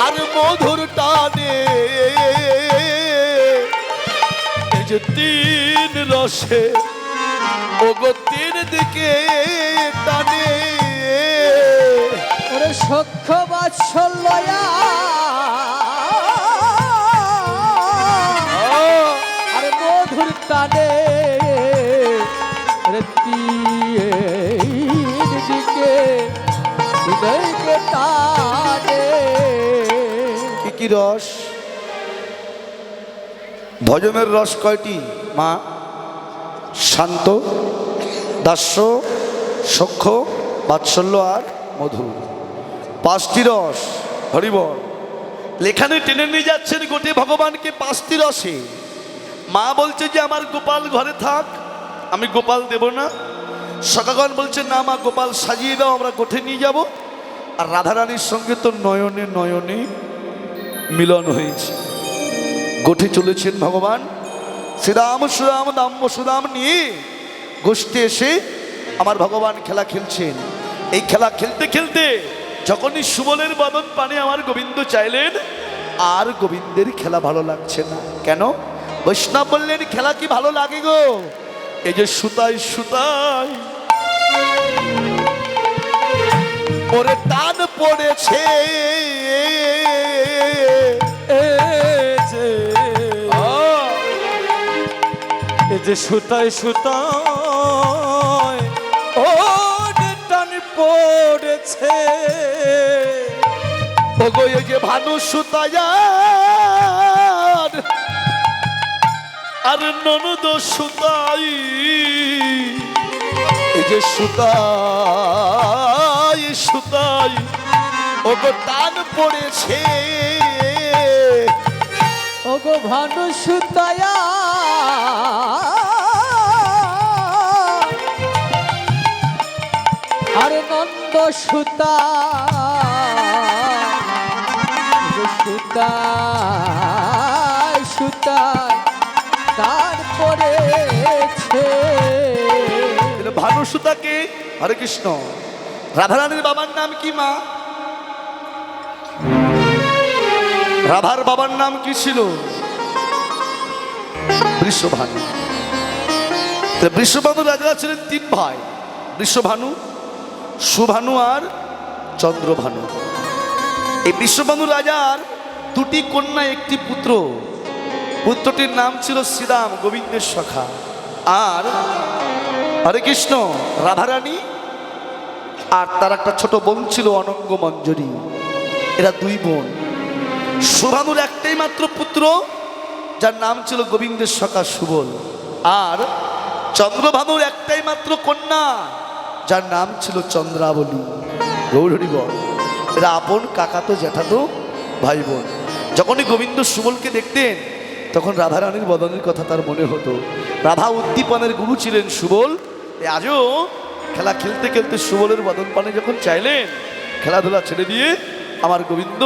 আর মধুর টানে এই যে তিন রসে ওগো তিন দিকে টানে ওরে সখ্য বাৎসল্যয়া আরে মধুর টানে রে তিন দিকে হৃদয়কে টানে কি কি রস? ভজনের রস কয়টি মা? শান্ত, দাস্য, সখ্য, বাৎসল্য আর মধুর। 5টি রস। হরিবল। লেখানে টেনে নিয়ে যাচ্ছেন গোটে ভগবানকে 5টি রসে। মা বলছে যে আমার গোপাল ঘরে থাক, আমি গোপাল দেব না? সখাগণ বলছে না মা, গোপাল সাজিয়ে দাও, আমরা গোঠে নিয়ে যাব। আর রাধারানীর সঙ্গে তো নয়নে নয়নে মিলন হয়েছে। গোঠে চলেছেন ভগবান শ্রীরাম সুরাম দাম্য সুরাম নিয়ে গোষ্ঠে এসে আমার ভগবান খেলা খেলছেন। এই খেলা খেলতে খেলতে যখনই সুবলের বদন পানে আমার গোবিন্দ চাইলেন, আর গোবিন্দের খেলা ভালো লাগছে না। কেন? বৈষ্ণব বললেন খেলা কি ভালো লাগে গো? এই যে সুতায় সুতায় ওরে টান পড়েছে, এই যে সুতায় সুতায় ও টান পড়েছে, ওগো এই যে ভানু সুতায় আর ননদ সুতাই, এই যে সুতাই সুতাই ওগো টান পড়েছে, ওগো ভানু সুতায়া আর নন্দ সুতা, সুতা সুতা তারপরেছে। ভানু সুতাকে হরে কৃষ্ণ। রাধারানীর বাবার নাম কি মা? রাধার বাবার নাম কি ছিল? বৃষভানু। বৃষভানু রাজা ছিলেন তিন ভাই, বৃষভানু, সুভানু আর চন্দ্রভানু। এই বৃষভানু রাজার দুটি কন্যা, একটি পুত্র। পুত্রটির নাম ছিল শ্রীরাম, গোবিন্দের সখা। আর হরে কৃষ্ণ রাধারানী, আর তার একটা ছোট বোন ছিল অনঙ্গ মঞ্জরী। এরা দুই বোন। সুভানুর একটাই মাত্র পুত্র, যার নাম ছিল গোবিন্দের সখা সুবল। আর চন্দ্রভানুর একটাই মাত্র কন্যা, যার নাম ছিল চন্দ্রাবলী। গৌরহরিবল। এরা আপন কাকাতো জ্যাঠাতো ভাই বোন। যখনই গোবিন্দ সুবলকে দেখতেন, তখন রাধারানীর বদনের কথা তার মনে হতো। রাধা উদ্দীপনের গুরু ছিলেন সুবল। আজও খেলা খেলতে খেলতে সুবলের বদন পানে যখন চাইলেন, খেলাধুলা ছেড়ে দিয়ে আমার গোবিন্দ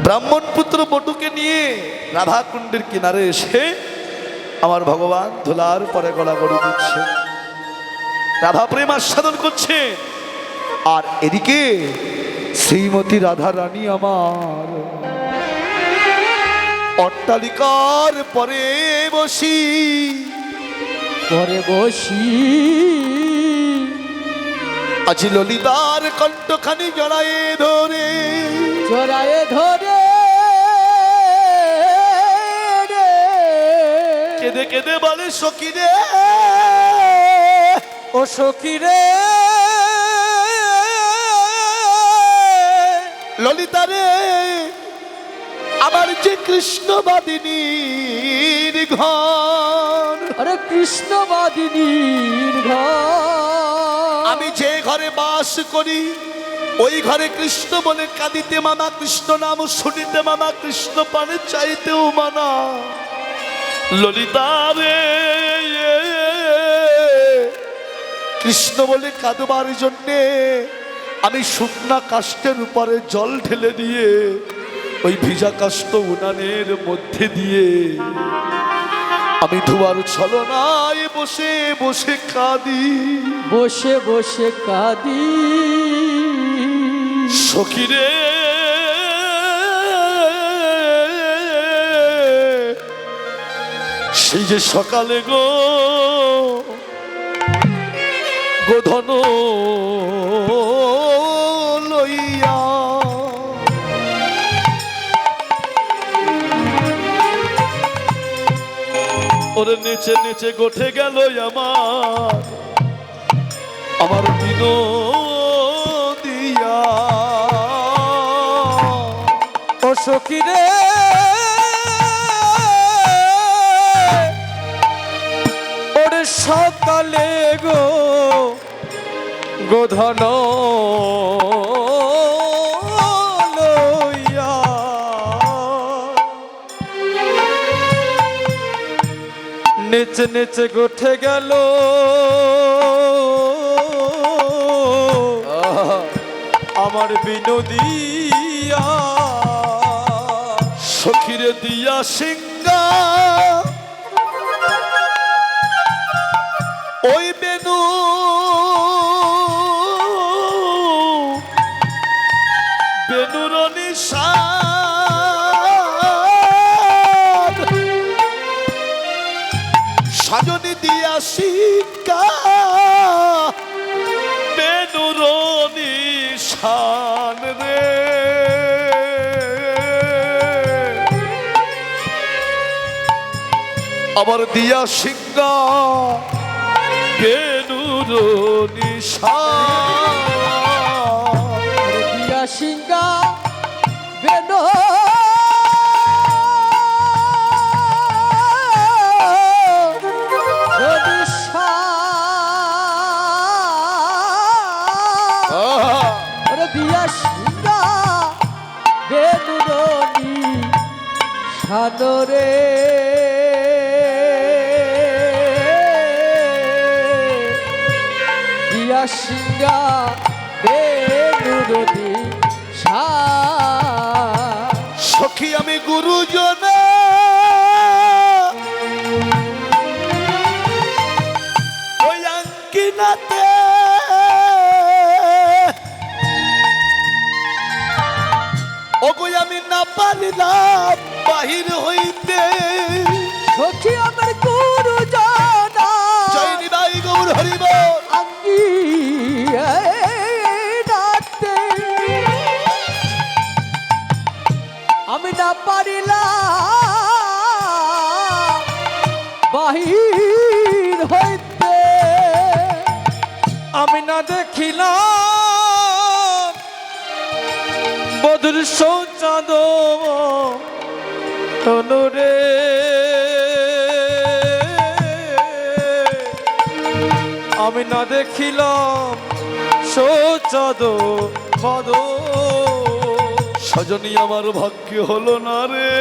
ব্রাহ্মণ পুত্র বটুকে নিয়ে রাধা কুণ্ডের কিনারে এসে আমার ভগবান ধুলার পরে গড়াগড়ি দিচ্ছে, রাধা প্রেম আস্বাদন করছে। আর এদিকে শ্রীমতী রাধা রানী আমার অট্টালিকার পরে বসি আজ ললিতার কণ্ঠখানি জড়ায়ে ধরে কেঁদে কেঁদে বলে সখী রে, ও সখী রে, ললিতা রে, আমার যে কৃষ্ণবাদিনীর ঘর, আরে কৃষ্ণবাদিনীর ঘর, আমি যে ঘরে বাস করি ওই ঘরে কৃষ্ণ বলে কাঁদিতে মানা, কৃষ্ণ নাম শুনিতে মানা, কৃষ্ণ পানে চাইতেও মানা। ললিতা রে, কৃষ্ণ বলে কাঁদবার জন্যে আমি শুকনা কাষ্ঠের উপরে জল ঢেলে দিয়ে ওই ভিজা কাষ্ঠ উনানের মধ্যে দিয়ে আমি ধোয়ার ছলনায় বসে বসে কাঁদি, বসে বসে কাঁদি। সখী রে, সেই যে সকালে গো গোধন লইয়া ওরে নেচে নেচে গোঠে গেল আমার দিন দিয়া। ও সখী রে, ওরে সকালে গো গোধন লইয়া নেচে নেচে গোঠে গেল আমার বিনোদিয়া সখীরে দিয়া সিংহা ওই বেনু বেনুর নিশান সাজনি দিয়া সিংহা বেনুর নিশান রে আমার দিয়া সিংহা বেনুর নিশান দিয়া সিংহা বেনো দিয়া সিংহা বেনুরনি সাদরে দিয়া সিংহা বেনুরনি সখী আমি গুরুজন ওই আঙ্কিনাতে ওগো আমি না পারিলাম বাহির হইতে সখী আমার গুরু জানা জয়নি ভাই গৌর হরিব আঙ্গি নাতে আমি না পারিলাম বাহির হইতে আমি না দেখিলাম বদর সৌচাদ তনুরে আমি না দেখিলাম সৌচাদ পদ সজনী আমার ভাগ্য হলো না রে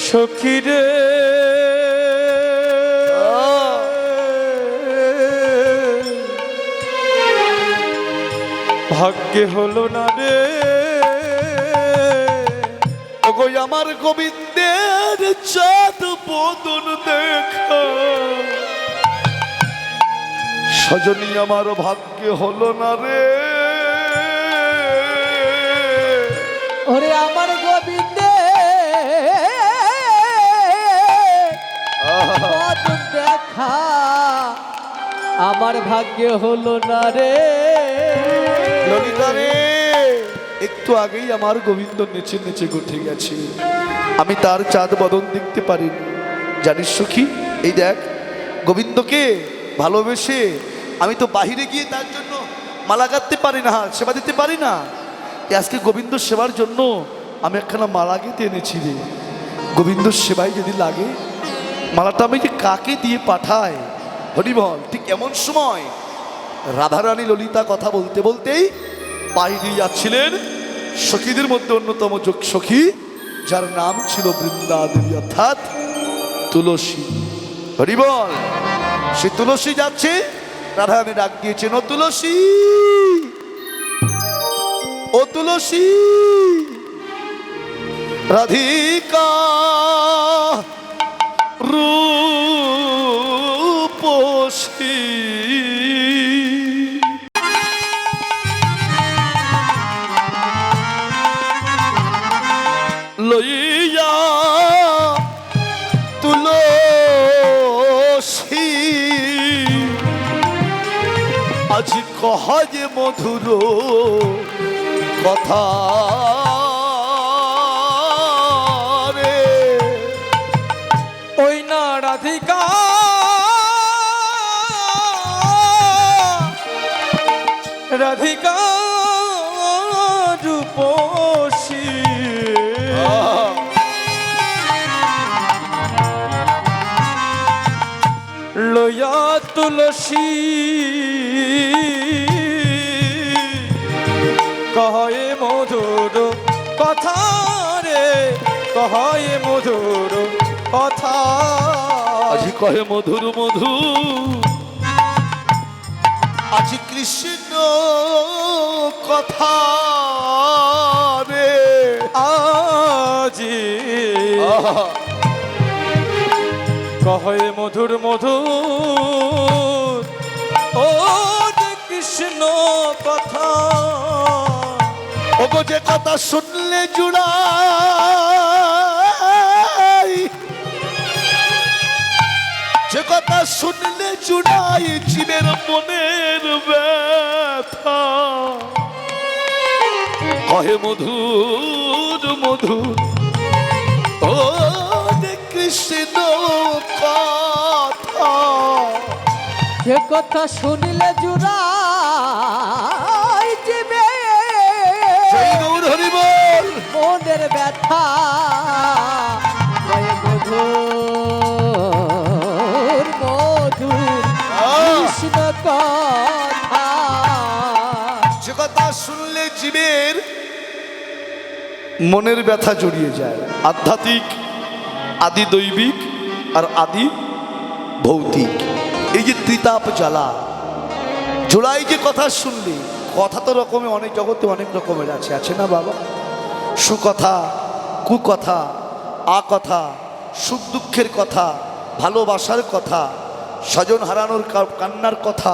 সখী রে ভাগ্যে হলো না রে ওগো আমার গোবিন্দের চাঁদ বদন দেখা সজনী আমার ভাগ্য হলো না রে ওরে আমার গোবিন্দে বদন দেখা আমার ভাগ্যে হলো না রে ললিতা রে একটু আগেই আমার গোবিন্দ নেচে নেচে উঠে গেছে আমি তার চাঁদ বদন দেখতে পারিনি জানিস সখী এই দেখ গোবিন্দকে ভালোবেসে আমি তো বাহিরে গিয়ে তার জন্য মালা গাঁথতে পারি না সেবা দিতে পারি না আজকে গোবিন্দ সেবার জন্য আমি একখানা মালা গেঁথে এনেছি রে গোবিন্দ সেবায় যদি লাগে মালাটা আমি যে কাকে দিয়ে পাঠায় হরিবল ঠিক এমন সময় রাধারানী ললিতা কথা বলতে বলতেই বাইরে যাচ্ছিলেন সখীদের মধ্যে অন্যতম যোগ সখী যার নাম ছিল বৃন্দা দেবী অর্থাৎ তুলসী হরিবল সে তুলসী যাচ্ছে রাধারানী ডাক দিয়েছেন ও তুলসী ও তুলসী রাধিকা রূপসী লইয়া তুলসী আজ কহ যে মধুর কথা রে ওই না রাধিকা রাধিকা রূপসী লয়া তুলসী কহে মধুর কথা রে কহে মধুর কথা আজি কহে মধুর মধু, আজি কৃষ্ণ কথা রে। আজি আহা, কহে মধুর মধুর ও যে কৃষ্ণ কথা। ওগো যে কথা শুনলে জুড়াই, যে কথা শুনলে জুড়াই জীবের মনের ব্যথা। কহে মধুর মধুর ও যে কৃষ্ণ কথা। যে কথা শুনিলে জুড়াই দিবে জয় গৌর হরি বল। মনের ব্যথা। কয়ে মধুর মধুর কৃষ্ণ কথা। যে কথা শুনলে জীবের মনের ব্যথা জড়িয়ে যায়। আধ্যাত্মিক, আদি দৈবিক আর আদি ভৌতিক, এই যে ত্রিতাপ জ্বালা জোড়াই যে কথা শুনলে, কথা তো রকমের অনেক, জগতে অনেক রকমের আছে, আছে না বাবা? সুকথা, কুকথা, আকথা, সুখ দুঃখের কথা, ভালোবাসার কথা, স্বজন হারানোর কান্নার কথা,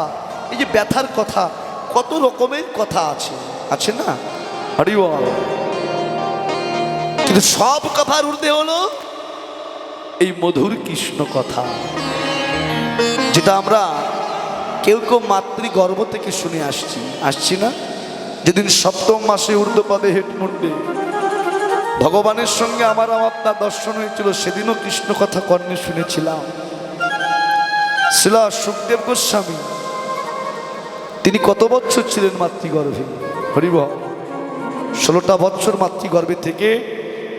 এই যে ব্যথার কথা, কত রকমের কথা আছে, আছে না? হরি বল। কিন্তু সব কথার ঊর্ধ্বে হলো এই মধুর কৃষ্ণ কথা, যেটা আমরা কেউ কেউ মাতৃগর্ভ থেকে শুনে আসছি না। যেদিন সপ্তম মাসে ঊর্ধ্বপদে হেটমুন্ডে ভগবানের সঙ্গে আমার আপনার দর্শন হয়েছিল, সেদিনও কৃষ্ণ কথা কর্ণে শুনেছিলাম। শিলা সুখদেব গোস্বামী তিনি কত বছর ছিলেন মাতৃগর্ভে? হরিবল, 16টা বছর মাতৃগর্ভে থেকে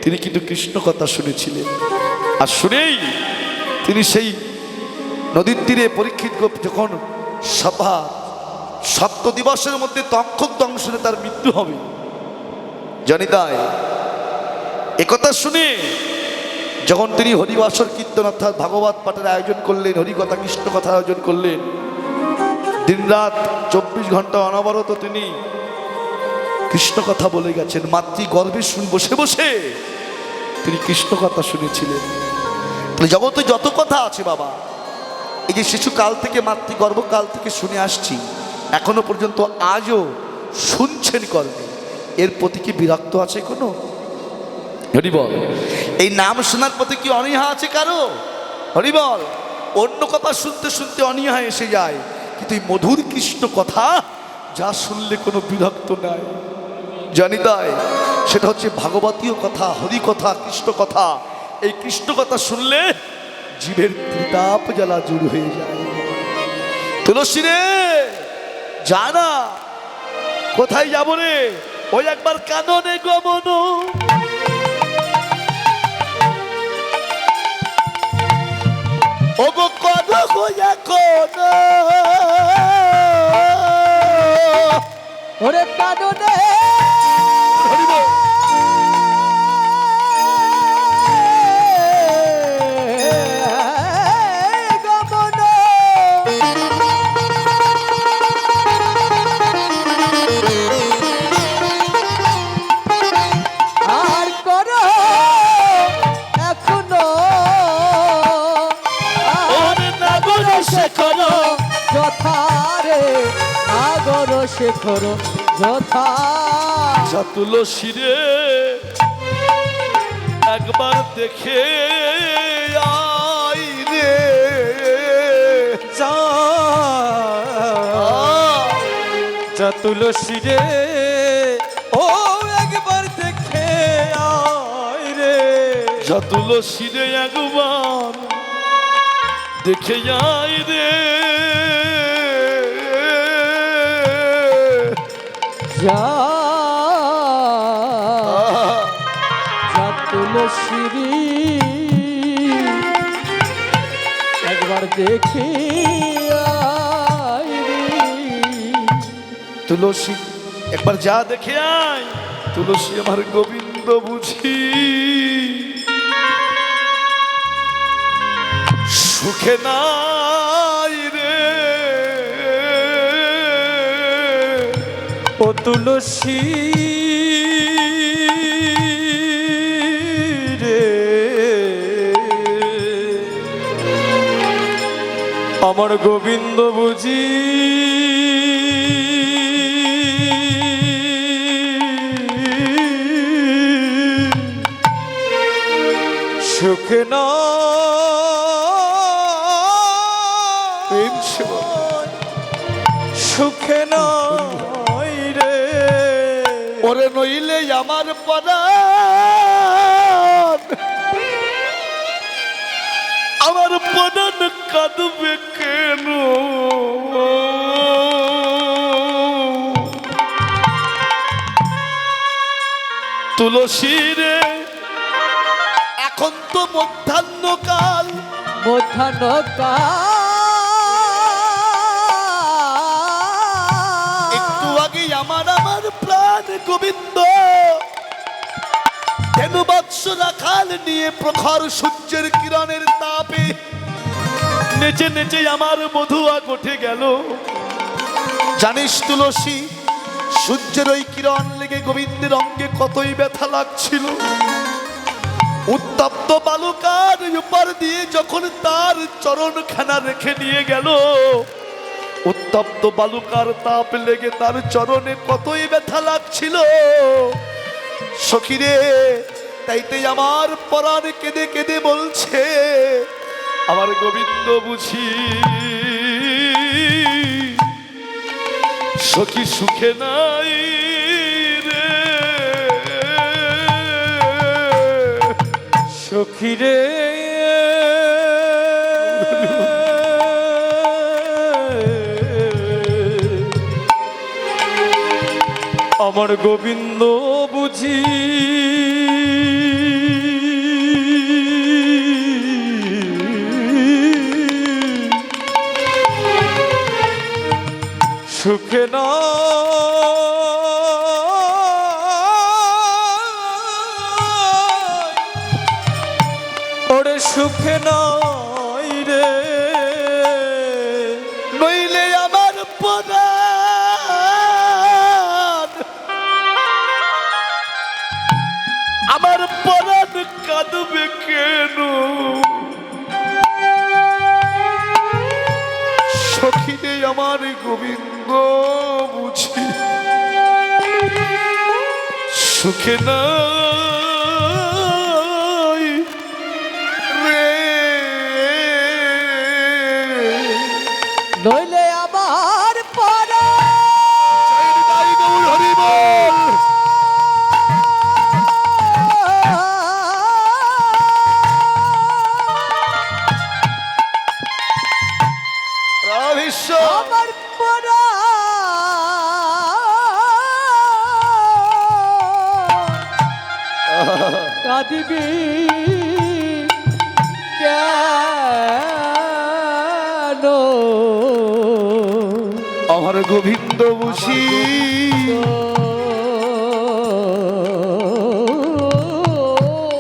তিনি কিন্তু কৃষ্ণ কথা শুনেছিলেন। আর শুনেই তিনি সেই নদীর তীরে পরীক্ষিত যখন সভা সপ্ত দিবসের মধ্যে তক্ষক দংশনে তার মৃত্যু হবে জানি, তাই একথা শুনে যখন তিনি হরিবাসর কীর্তন অর্থাৎ ভাগবত পাঠের আয়োজন করলেন, হরিকথা কৃষ্ণ কথার আয়োজন করলেন, দিনরাত 24 ঘন্টা অনবরত তিনি কৃষ্ণ কথা বলে গেছেন। মাতৃগর্ভে বসে বসে তিনি কৃষ্ণ কথা শুনেছিলেন। জগতে যত কথা আছে বাবা, এই যে শিশুকাল থেকে মাতৃগর্ভকাল থেকে শুনে আসছি, এখনো পর্যন্ত আজও শুনছেন কর্মে, এর প্রতি কি বিরক্ত আছে কোনো? হরিবল। এই নাম শোনার প্রতি কি অনীহা আছে কারো? হরিবল। অন্য কথা শুনতে শুনতে অনীহা এসে যায়, কিন্তু এই মধুর কৃষ্ণ কথা যা শুনলে কোনো বিরক্ত নাই জানি, তাই সেটা হচ্ছে ভাগবতীয় কথা, হরি কথা, কৃষ্ণ কথা। এই কৃষ্ণ কথা শুনলে জীবের ত্রিতাপ জ্বালা জুড় হয়ে যায়। তুলসী রে জানা কোথায় যাবো রে? ওই একবার কাননে গমন, ওগো কদ হইয়া কোন ওরে কাননে গমন আর করো এখনো শেখর যথা রে আগর শেখর যথা। তুলসী রে একবার দেখে আই রে, যা তুলসী রে ও একবার দেখে আয় রে। যা তুলসী রে একবার দেখে যাই রে। যা তুলসী একবার দেখি আয় রে। তুলসী একবার যা দেখে আয়, তুলসী আমার গোবিন্দ বুঝি। সুখে নাই রে ও তুলসী রে আমার গোবিন্দ বুঝি সুখে না প্রেম সেবা সুখে নয় রে ওরে নইলে আমার পরাণ আমার পরাণ কাঁদবে কেন তুলসী রে এখন তো মধ্যাহ্নকাল একটু আগে আমার প্রাণ গোবিন্দ ধেনু বৎস রাখাল নিয়ে প্রখর সূর্যের কিরণের তাপে নেচে নেচে আমার মধুয়া গঠে গেল। জানিস তুলসী, সূর্যের ওই কিরণ লেগে গোবিন্দের অঙ্গে কতই ব্যথা লাগছিল। উত্তপ্ত বালুকার উপর দিয়ে যখন তার চরণখানা রেখে নিয়ে গেল, উত্তপ্ত বালুকার তাপ লেগে তার চরণে কতই ব্যথা লাগছিল সখীরে। তাইতে আমার পরাণ কেঁদে কেঁদে বলছে, আমার গোবিন্দ বুঝি সখী সুখে নাই রে সখী রে আমার গোবিন্দ বুঝি সুখে না ওরে সুখে নয় রে নইলে আমার পরাণ আমার পরাণ কাঁদবে কেন সখীরে আমার গোবিন্দ বুঝি সুখে নাই রে নইলে আবার পরা জয় গৌর হরি বল। রাধেশ্বর আমার পরা কাঁদিবি কেন আমার গোবিন্দ বুঝি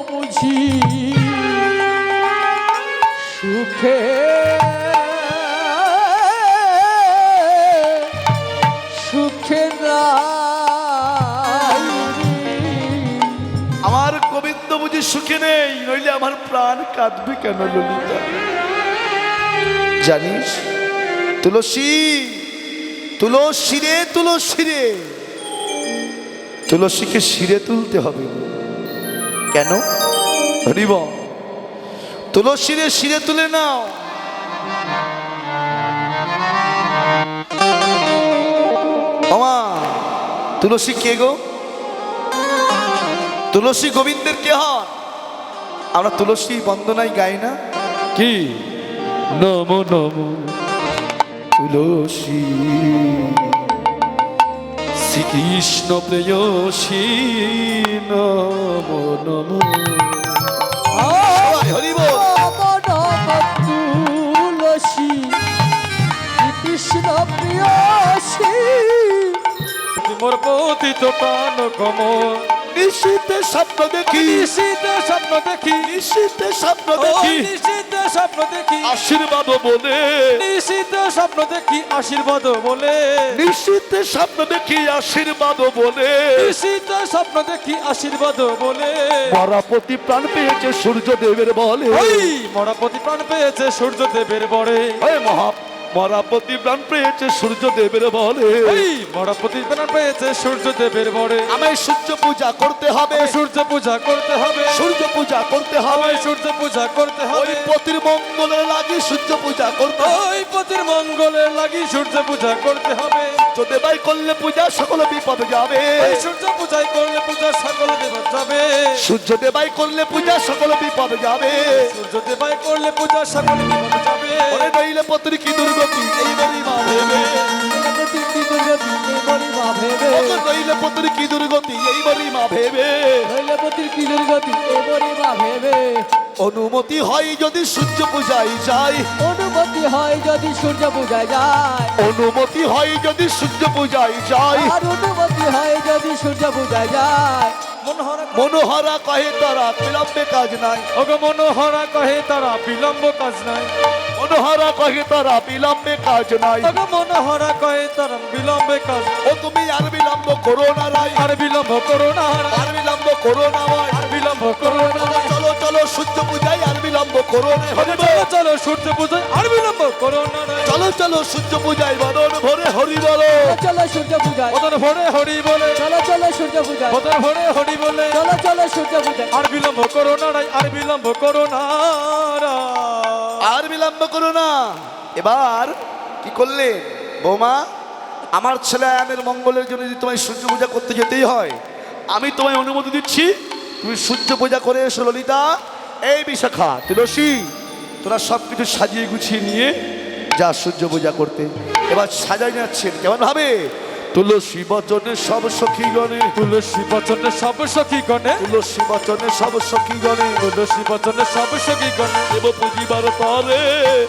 বুঝি সুখে সুখে নাই আমার গোবিন্দ বুঝি সুখে নেই, নইলে আমার প্রাণ কাঁদবে কেন ললিতা। জানিস তুলসী, তুলসী রে তুলসী রে, তুলসীকে শিরে তুলতে হবে। কেন হরিব? তুলসী রে শিরে তুলে নাও। আমা তুলসী কে গো? তুলসী গোবিন্দের কে হন? আমরা তুলসী বন্দনায় গাই না কি নমো নমো তুলসী শ্রীকৃষ্ণ প্রেয়সী নমো নমো সবাই হরি বল। তুলসী কৃষ্ণ প্রিয়সী মোর পতিত প্রাণ কমল নিশীথে স্বপ্ন দেখি, নিশীথে স্বপ্ন দেখি, নিশীথে স্বপ্ন ও দেখি, নিশীথে স্বপ্ন দেখি, আশীর্বাদ বলে, নিশীথে স্বপ্ন দেখি আশীর্বাদ বলে, নিশীথে স্বপ্ন দেখি আশীর্বাদ বলে, নিশীথে স্বপ্ন দেখি আশীর্বাদ বলে, মরাপতি প্রাণ পেয়েছে সূর্যদেবের বলে, ওই মরাপতি প্রাণ পেয়েছে সূর্যদেবের বরে, ওই মরাপতি প্রাণ পেয়েছে সূর্যদেবের বলে, ওই মরাপতি প্রাণ পেয়েছে সূর্যদেবের বরে, আমায় সূর্য পূজা করতে হবে, সূর্য পূজা করতে হবে, সূর্য পূজা করতে হবে, আমায় সূর্য পূজা করতে ওই হবে, পতির মঙ্গলের লাগে সূর্য পূজা করতে হবে, ওই পতির মঙ্গলের লাগি সূর্য পূজা করতে হবে, সূর্যদেবাই করলে পূজা সকল বিপদ যাবে, ওই সূর্য পূজাই করলে পূজা সকল দেবতা যাবে, সূর্যদেবাই করলে পূজা সকল বিপদ যাবে, সূর্য দেবাই করলে পূজা সকল বিপদ যাবে, ওরে নইলে পতির কি দুর্গতি এইবারই মা ভেবে, তিনটি দুর্গতি এবারই মা ভেবে, ওগো নইলে পতির কি দুর্গতি এইবারই মা ভেবে, শৈলপতির কি দুর্গতি এবারই মা ভেবে, অনুমতি হয় যদি সূর্য পূজায় যাই, অনুমতি হয় যদি সূর্য পূজায় যায়, অনুমতি হয় যদি সূর্য পূজায় যাই, আর অনুমতি হয় যদি সূর্য পূজায় যায়, মনোহরা কহে তারা বিলম্বে কাজ নাই, ওগো মনোহরা কহে তারা বিলম্ব কাজ নাই, মনোহরা কহে তারা বিলম্বে কাজ নাই, ওগো মনোহরা কহে তারা বিলম্বে কাজ, ও তুমি আর বিলম্ব করো না রাই, আর বিলম্ব করো না, আর বিলম্ব করো না ভাই, আর বিলম্ব করো না, চলো চলো সূর্য পূজায় আর বিলম্ব করো না হরি বল। চলো চলো সূর্য পূজায় আর বিলম্ব করো না রে। চলো চলো সূর্য পূজায় বদন ভরে হরি বলো, চলো সূর্য পূজায়, বদন ভরে হরি বলে, চলো চলো সূর্য পূজায়, বদন ভরে হরি বলে, চলো চলো সূর্য পূজায়, আর বিলম্ব করো না রে, আর বিলম্ব করো না রে। আর বিলম্ব করো না। এবার কি করলেন বৌমা, আমার ছেলে আয়ানের মঙ্গলের জন্য যদি তোমায় সূর্য পূজা করতে যেতেই হয়, আমি তোমায় অনুমতি দিচ্ছি, তুমি সূর্য পূজা করে এসো ললিতা। এই বিশাখা তুলসী, তোরা সব কিছু সাজিয়ে গুছিয়ে নিয়ে যা সূর্য পূজা করতে। এবার সাজাই যাচ্ছেন কেমন ভাবে, তুলসী বচনে সব সখী গণে, তুলসী বচনে সব সখী গণে, তুলসী বচনে সব সখী গণে, তুলসী বচনে সব সখী গণে, দেব পুজিবার তরে,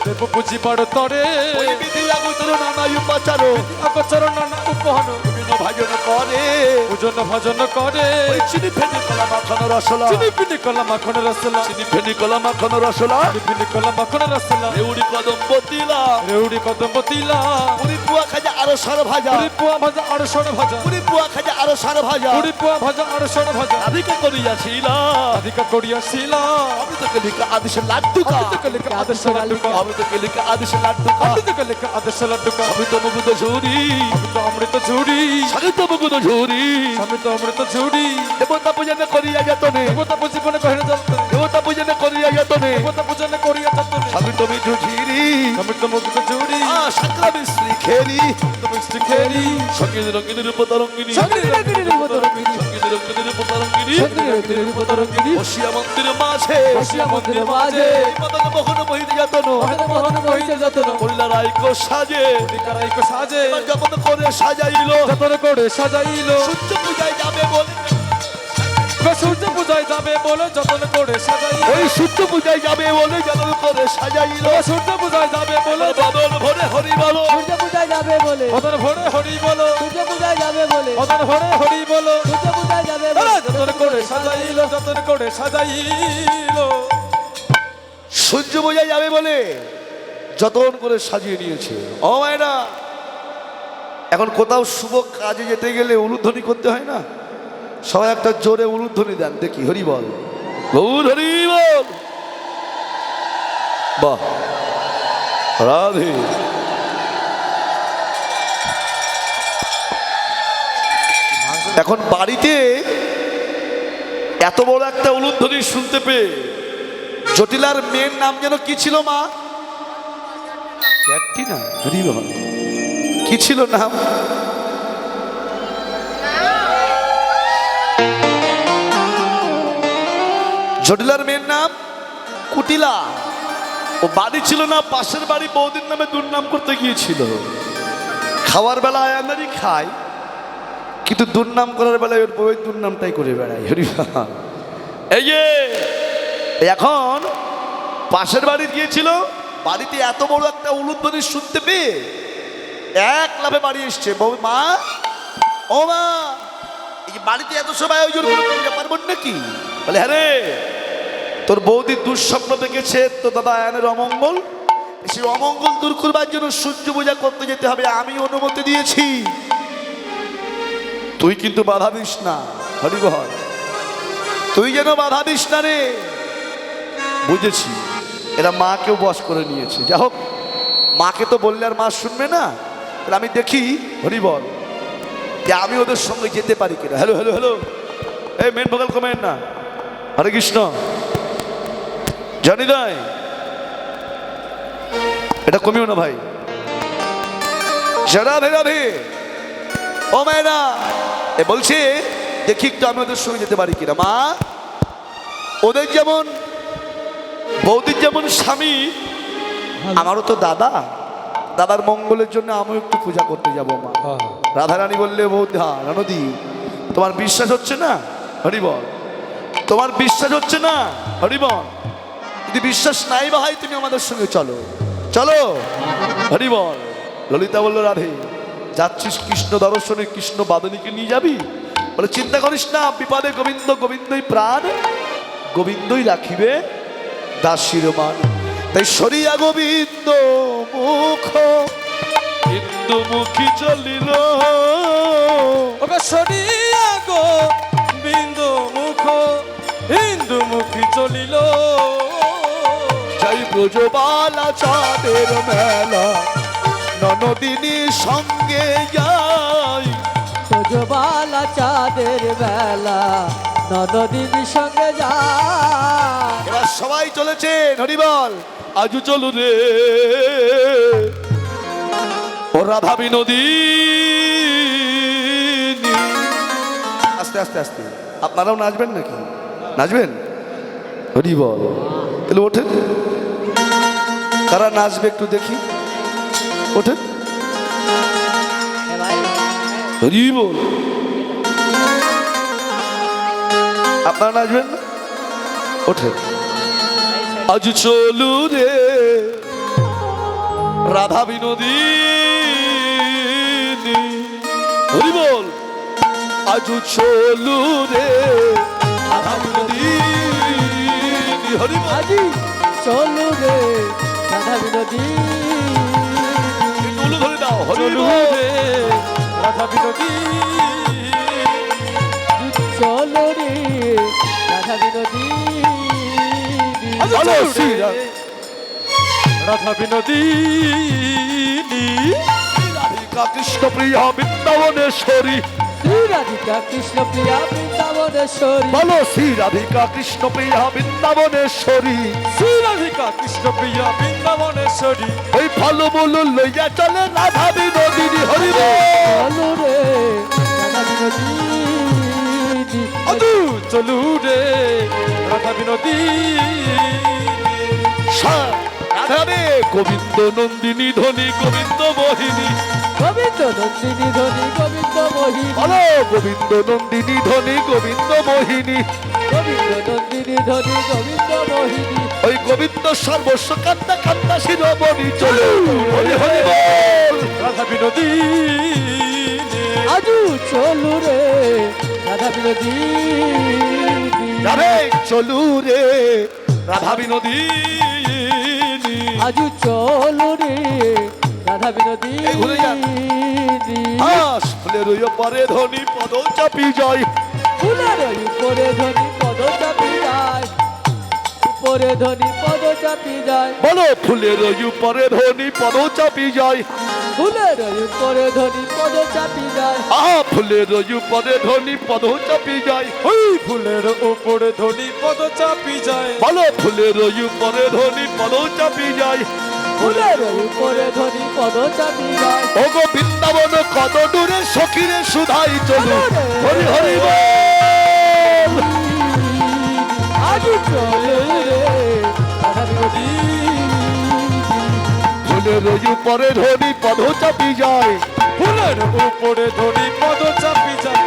দেব পুজিবার তরে, ওই বিধি আগোচর নানা উপাচার, আকচর নানা উপহার, বিভিন্ন ভাজন করে, পূজন ভজন করে, ওই চিনি ফেনি কলা মাখন রসলা, চিনি পিনি কলা মাখন রসলা, চিনি ফেনি কলা মাখন রসলা, চিনি পিনি কলা মাখন রসলা, দেউড়ি কদম পতিলা, রেউড়ি কদম তিলা, পুরি পুয়া খাজা আরো সার ভাজা, পুরি পোয়া ভাজা আর সর ভাজা, পুরি পুয়া খাজা আরো সার ভাজা, পুরি পোয়া ভাজা আর সর ভাজা, রাধিকা করিয়াছিলা, রাধিকা করিয়া শিলা, আমি তোকে লিখা আদেশ লাড্ডুকা, আমি তোকে লেখা আদর্শ লাড্ডুকা, আমি তোকে লিখা আদেশ লাড্ডুকা, আমি তোকে লেখা আদর্শ লাড্ডুকা, আমি তো মুগুদ ঝুরি, আমি তো অমৃত ঝুড়ি, আমি তো মুগুদ ঝুরি, আমি তো অমৃত ঝুড়ি, দেবতা পূজনে করিয়া যতনে, দেবতা জীবনে কহিনে যাতে, দেবতা পূজনে করিয়া যতনে, দেবতা পূজনে করিয়া যাতে, আমি তুমি ঝুঝিরি, আমি তো মুগ্ধ ঝুড়ি, সাকরামি শ্রী খেরি, তুমি মিষ্টি খেলি, সঙ্গীত রঙ্গিনীর উপতরঙ্গিনী, সঙ্গীত রঙ্গিনীর উপতরঙ্গিনী, সঙ্গীত রঙ্গিনীর উপতরঙ্গিনী, সঙ্গীত রঙ্গিনীর উপতরঙ্গিনী, বসিয়া মন্দিরের মাঝে, বসিয়া মন্দিরের মাঝে, মদন মোহন মহিলা যতন, মদন মোহন বহিতে যতন, করিলা রাইকো সাজে, কারাইকো সাজে, যখন করে সাজাইল, যতন করে সাজাইলো, সূর্য পূজায় যাবে বলে, সূর্য পূজায় যাবে বলে যতন করে সাজাইলো, ওই সূর্য পূজায় যাবে বলে যখন করে সাজাইল, সূর্য পূজায় যাবে বলে বদন ভরে হরি বলো, সূর্য পূজায় যাবে বলে, মদন ভরে হরি বলো, সূর্য পূজায় যাবে বলে, মদন ভরে হরি বলো, সূর্য পূজায় যাবে বলে, যতন করে সাজাইলো, যতন করে সাজাইলো, সূর্য পূজায় যাবে বলে যতন করে সাজিয়ে নিয়েছে। ও মায়েরা, এখন কোথাও শুভ কাজে যেতে গেলে উলুধ্বনি করতে হয় না, সবাই একটা জোরে উলুধ্বনি দেন দেখি, হরি বল, গৌর হরি বল, বাহ রাধে। এখন বাড়িতে এত বড় একটা উলুধ্বনি শুনতে পেয়ে জটিলার মেয়ের নাম যেন কি ছিল মা? ক্যাটরিনা, হরি বল, কি ছিল নাম? জটিলার মেয়ের নাম কুটিলা। ও বাড়ি ছিল না, পাশের বাড়ি বৌদির নামে দুর্নাম করতে গিয়েছিল। খাওয়ার বেলা আয়ানারই খায়, কিন্তু দুর্নাম করার বেলায় ওর বউয়ের দুর্নামটাই করে বেড়ায়। হরি বল। এই যে এখন পাশের বাড়ি গিয়েছিল, বাড়িতে এত বড় একটা উলুধ্বনি শুনতে পেয়ে এক লাফে বাড়ি এসছে। বউ, মা, ও মা, এই যে বাড়িতে এত সবাই আয়োজন করে পূজা পার্বণ নাকি? বলে হ্যাঁ রে, তোর বৌদি দুঃস্বপ্ন দেখেছে তো দাদা আয়নের অমঙ্গল, সেই অমঙ্গল দূর করবার জন্য সূর্য পূজা করতে যেতে হবে, আমি অনুমতি দিয়েছি, তুই কিন্তু বাধা দিস না। হরিবল, তুই যেন বাধা দিস না রে। বুঝেছি, এরা মাকেও বশ করে নিয়েছে। যা হোক, মাকে তো বললে আর মা শুনবে না, তাহলে আমি দেখি হরিবল যে আমি ওদের সঙ্গে যেতে পারি কিনা। হ্যালো হ্যালো হ্যালো, এই মেন ভোকাল কমেন না। হরে কৃষ্ণ, জানি নাই এটা কমিও না ভাই। রাধে রাধে। ও মায়েরা, এ বলছে দেখি একটু আমি ওদের সঙ্গে যেতে পারি কিনা। মা, ওদের যেমন বৌদির যেমন স্বামী, আমারও তো দাদা, দাদার মঙ্গলের জন্য আমিও একটু পূজা করতে যাবো। মা রাধারানী বললে, বৌদি হ্যাঁ রানদি, তোমার বিশ্বাস হচ্ছে না? হরিবল, তোমার বিশ্বাস হচ্ছে না? হরিবল, যদি বিশ্বাস নাই বা হয় তুমি আমাদের সঙ্গে চলো, চলো। হরিবল। ললিতা বলল, রাধে যাচ্ছিস কৃষ্ণ দর্শনে, কৃষ্ণ বাদনীকে নিয়ে যাবি? বলে চিন্তা করিস না, বিপদে গোবিন্দ, গোবিন্দই প্রাণ, গোবিন্দই রাখিবে দাসীর মান। তাই সরিয়া গোবিন্দ মুখ হিন্দু মুখী চলিল, ওগো সরিয়া গো বিন্দু মুখ হিন্দু মুখী চলিল। যাই ব্রজবালা চাঁদের মেলা, ননদিনী সঙ্গে যাই। সজবালা চাঁদের বেলা নদীর সঙ্গে যায়। এবার সবাই চলেছেন। হরিবল। আজু চলু রে ও রাধা বিনোদিনী। আস্তে আস্তে আস্তে, আপনারাও নাচবেন নাকি? নাচবেন? হরিবল। তাহলে ওঠেন, কারা নাচবে একটু দেখি, ওঠেন। হরিবল। আপনারা নাচবেন না? ওঠেন। আজ চলু রে রাধা বিনোদিনী। হরিবল। আজ চলু রে রাধা বিনোদিনী। হরিবল। আজি চলু রে রাধা বিনোদী। তুলো ধরে দাও। চলু হরিবল। রে রাধা বিনোদী। চলু রে রাধা বিনোদী। ভালো শ্রীরাম। রাধা বিনোদিনী। রাধিকা কৃষ্ণ প্রিয়া বৃন্দাবনেশ্বরী। শ্রী রাধিকা কৃষ্ণ প্রিয়া বৃন্দাবনেশ্বরী। বলো শ্রী রাধিকা কৃষ্ণ প্রিয়া বৃন্দাবনেশ্বরী। শ্রী রাধিকা কৃষ্ণ প্রিয়া বৃন্দাবনেশ্বরী। ওই ফল মূল লইয়া চলে রাধা বিনোদিনী। হরিবল। চলু রে রাধা বিনোদী। আদু চলু রে রাধা বিনোদিনী। রাধারে গোবিন্দ নন্দিনী ধনী গোবিন্দ মোহিনী। গোবিন্দ নন্দিনী ধনী গোবিন্দ মোহিনী। বলো গোবিন্দ নন্দিনী ধনী গোবিন্দ মোহিনী। গোবিন্দ নন্দিনী ধনী গোবিন্দ মোহিনী। ওই গোবিন্দ সর্বস্ব কান্তা কান্তা শিরোমণি চলো। হরি হরি বল। রাধা বিনোদিনী। আজু চলু রে রাধা বিনোদী। রাধে চলু রে রাধা বিনোদিনী। আজু চলু রে রাধা বিনোদী। এই ঘুরে যান। হাস ফুলের পরে ধনী পদ চাপি যায়। ফুলের উপরে ধনী পদ চাপি যায়। উপরে ধনী পদ চাপি যায়। বলো ফুলের উপরে ধনী পদ চাপি যায়। ফুলের উপরে ধনী পদ চাপি যায়। আহা ফুলের উপরে ধনী পদ চাপি যায়। ওই ফুলের উপরে ধনী পদ চাপি যায়। বলো ফুলের উপরে ধনী পদ চাপি যায়। ফুলের উপরে ধনী পদ চাপি যায়। ওগো বৃন্দাবন কত দূরে সখীরে সুধাই চলো। হরি হরি বল। আজু চলু রে রাধা বিনোদী। ফুলের উপরে ধনী পদ চাপি যায়। ফুলের উপরে ধনী পদ চাপি যায়।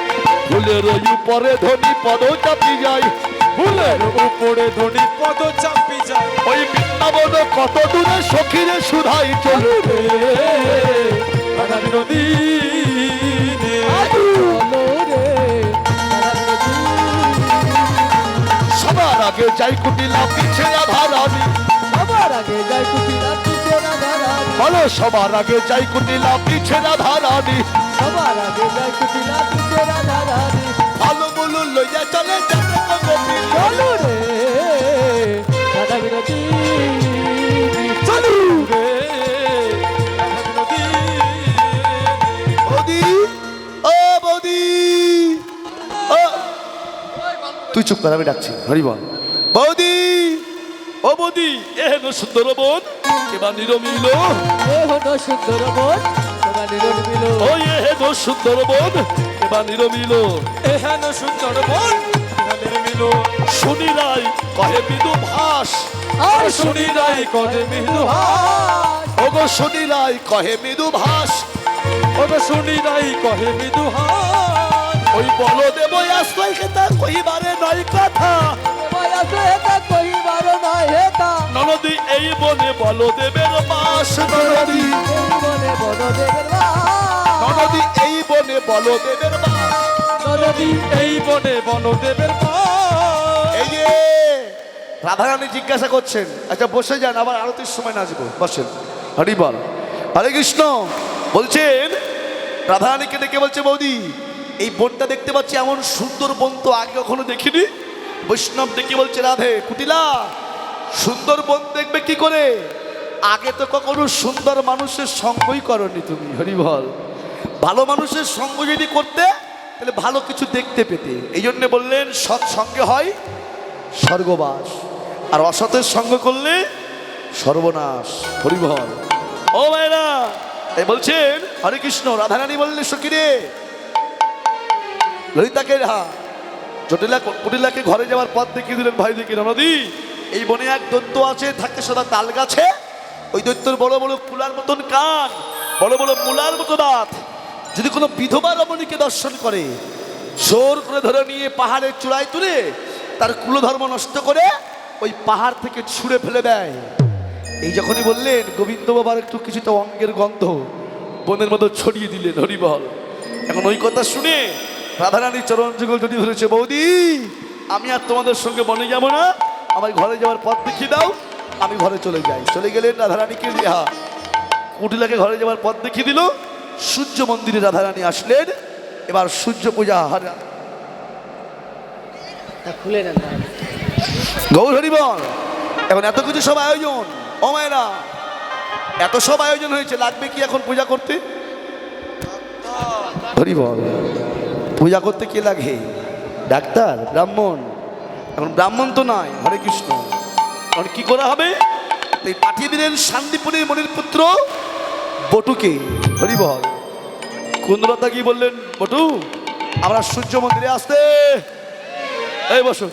ফুলের উপরে ধনী পদ চাপি যায়। ফুলের উপরে ধনী পদ চাপি যায়। ওই বৃন্দাবন কত দূরে সখীরে সুধাই চলো। রাধা বিনোদিনী। আজু চলু রে আগে যাই কুটিলা পিছে রাধা রানী সবার আগে যাই কুটিলা পিছে রাধা রানী বলো সবার আগে যাই কুটিলা পিছে রাধা রানী সবার আগে যাই কুটিলা পিছে রাধা রানী ভালো বলু লইয়া চলে যাবে গোপী চলু রে রাধা বিরতি চলু রে বৌদি ও বৌদি ও তুই চুপ কর আমি ডাকছি হরি বল বৌদি ও বৌদি এহেন সুন্দর বোন কেবা নিরমিল এ হলো সুন্দর বোন সবার নিরমিল ও এহেন সুন্দর বোন কেবা নিরমিল এহেন সুন্দর বোন কেবা নিরমিল শুনি নাই কহে বিদু ভাস আর শুনি নাই কহে বিদু হাস ওগো শুনি নাই কহে মৃদু ভাস ওগো শুনি নাই কহে বিদু ভাস ওই বলো দেব আশ্রয় খেতা কইবারে নয় কথা বয়সে হেতা কহিবার নাই হেতা ননদি এই বনে বলো দেবের বাস ননদি এই বনে বড়দেবের বাস ননদি এই বনে বলো দেবের বাস নদী এই বনে বনদেবের বাস এই যে রাধারানী জিজ্ঞাসা করছেন আচ্ছা বসে যান আবার আরতির সময় নাচবো বসেন হরি বল হরে কৃষ্ণ বলছেন রাধারানীকে ডেকে বলছে বৌদি এই বনটা দেখতে পাচ্ছি এমন সুন্দর বন তো আগে কখনো দেখিনি বৈষ্ণব ডেকে বলছে রাধে কুটিলা সুন্দর বন দেখবে কি করে আগে তো কখনো সুন্দর মানুষের সঙ্গই করনি তুমি হরি বল ভালো মানুষের সঙ্গ যদি করতে তাহলে ভালো কিছু দেখতে পেতে এই জন্য বললেন সৎসঙ্গে হয় স্বর্গবাস আর অসতের সঙ্গ করলে সর্বনাশ হরিবল ও মায়েরা এই বলছেন হরে কৃষ্ণ রাধারানী বললেন সখীরে ললিতাকে জটিলা কুটিলাকে ঘরে যাওয়ার পথ দেখিয়ে দিলেন ভাই দেখি নদী এই বনে এক দৈত্য আছে থাকে সদা তাল গাছে ওই দৈত্যর বড় বড় কুলার মতন কান বড় বড় মূলার মতো দাঁত যদি কোনো বিধবা রমণীকে দর্শন করে জোর করে ধরে নিয়ে পাহাড়ের চূড়ায় তুলে তার কুলধর্ম নষ্ট করে ওই পাহাড় থেকে ছুঁড়ে ফেলে দেয় এই যখনই বললেন গোবিন্দ বাবার একটু কিছুটা অঙ্গের গন্ধ বনের মতো ছড়িয়ে দিলেন হরিবল এখন ওই কথা শুনে রাধারানী চরণ যুগল যদি ধরেছে বৌদি আমি আর তোমাদের সঙ্গে বনে যাব না আমার ঘরে যাওয়ার পথ দেখিয়ে দাও আমি ঘরে চলে যাই চলে গেলেন রাধারানীকে দেহা কুটিলাকে ঘরে যাওয়ার পথ দেখিয়ে দিল সূর্য মন্দিরে রাধারানী আসলেন এবার সূর্য পূজা হারা খুলে নেন গৌর হরিবল এখন এত কিছু সব আয়োজন ও মায়েরা এত সব আয়োজন হয়েছে লাগবে কি এখন পূজা করতে হরিবল পূজা করতে কে লাগে ডাক্তার ব্রাহ্মণ এখন ব্রাহ্মণ তো নয় হরে কৃষ্ণ এখন কি করা হবে তাই পাঠিয়ে দিলেন শান্তিপুরের মনির পুত্র বটুকে হরিবল কুন্দলতা কি বললেন বটু আমরা সূর্য মন্দিরে আসতে এই বসো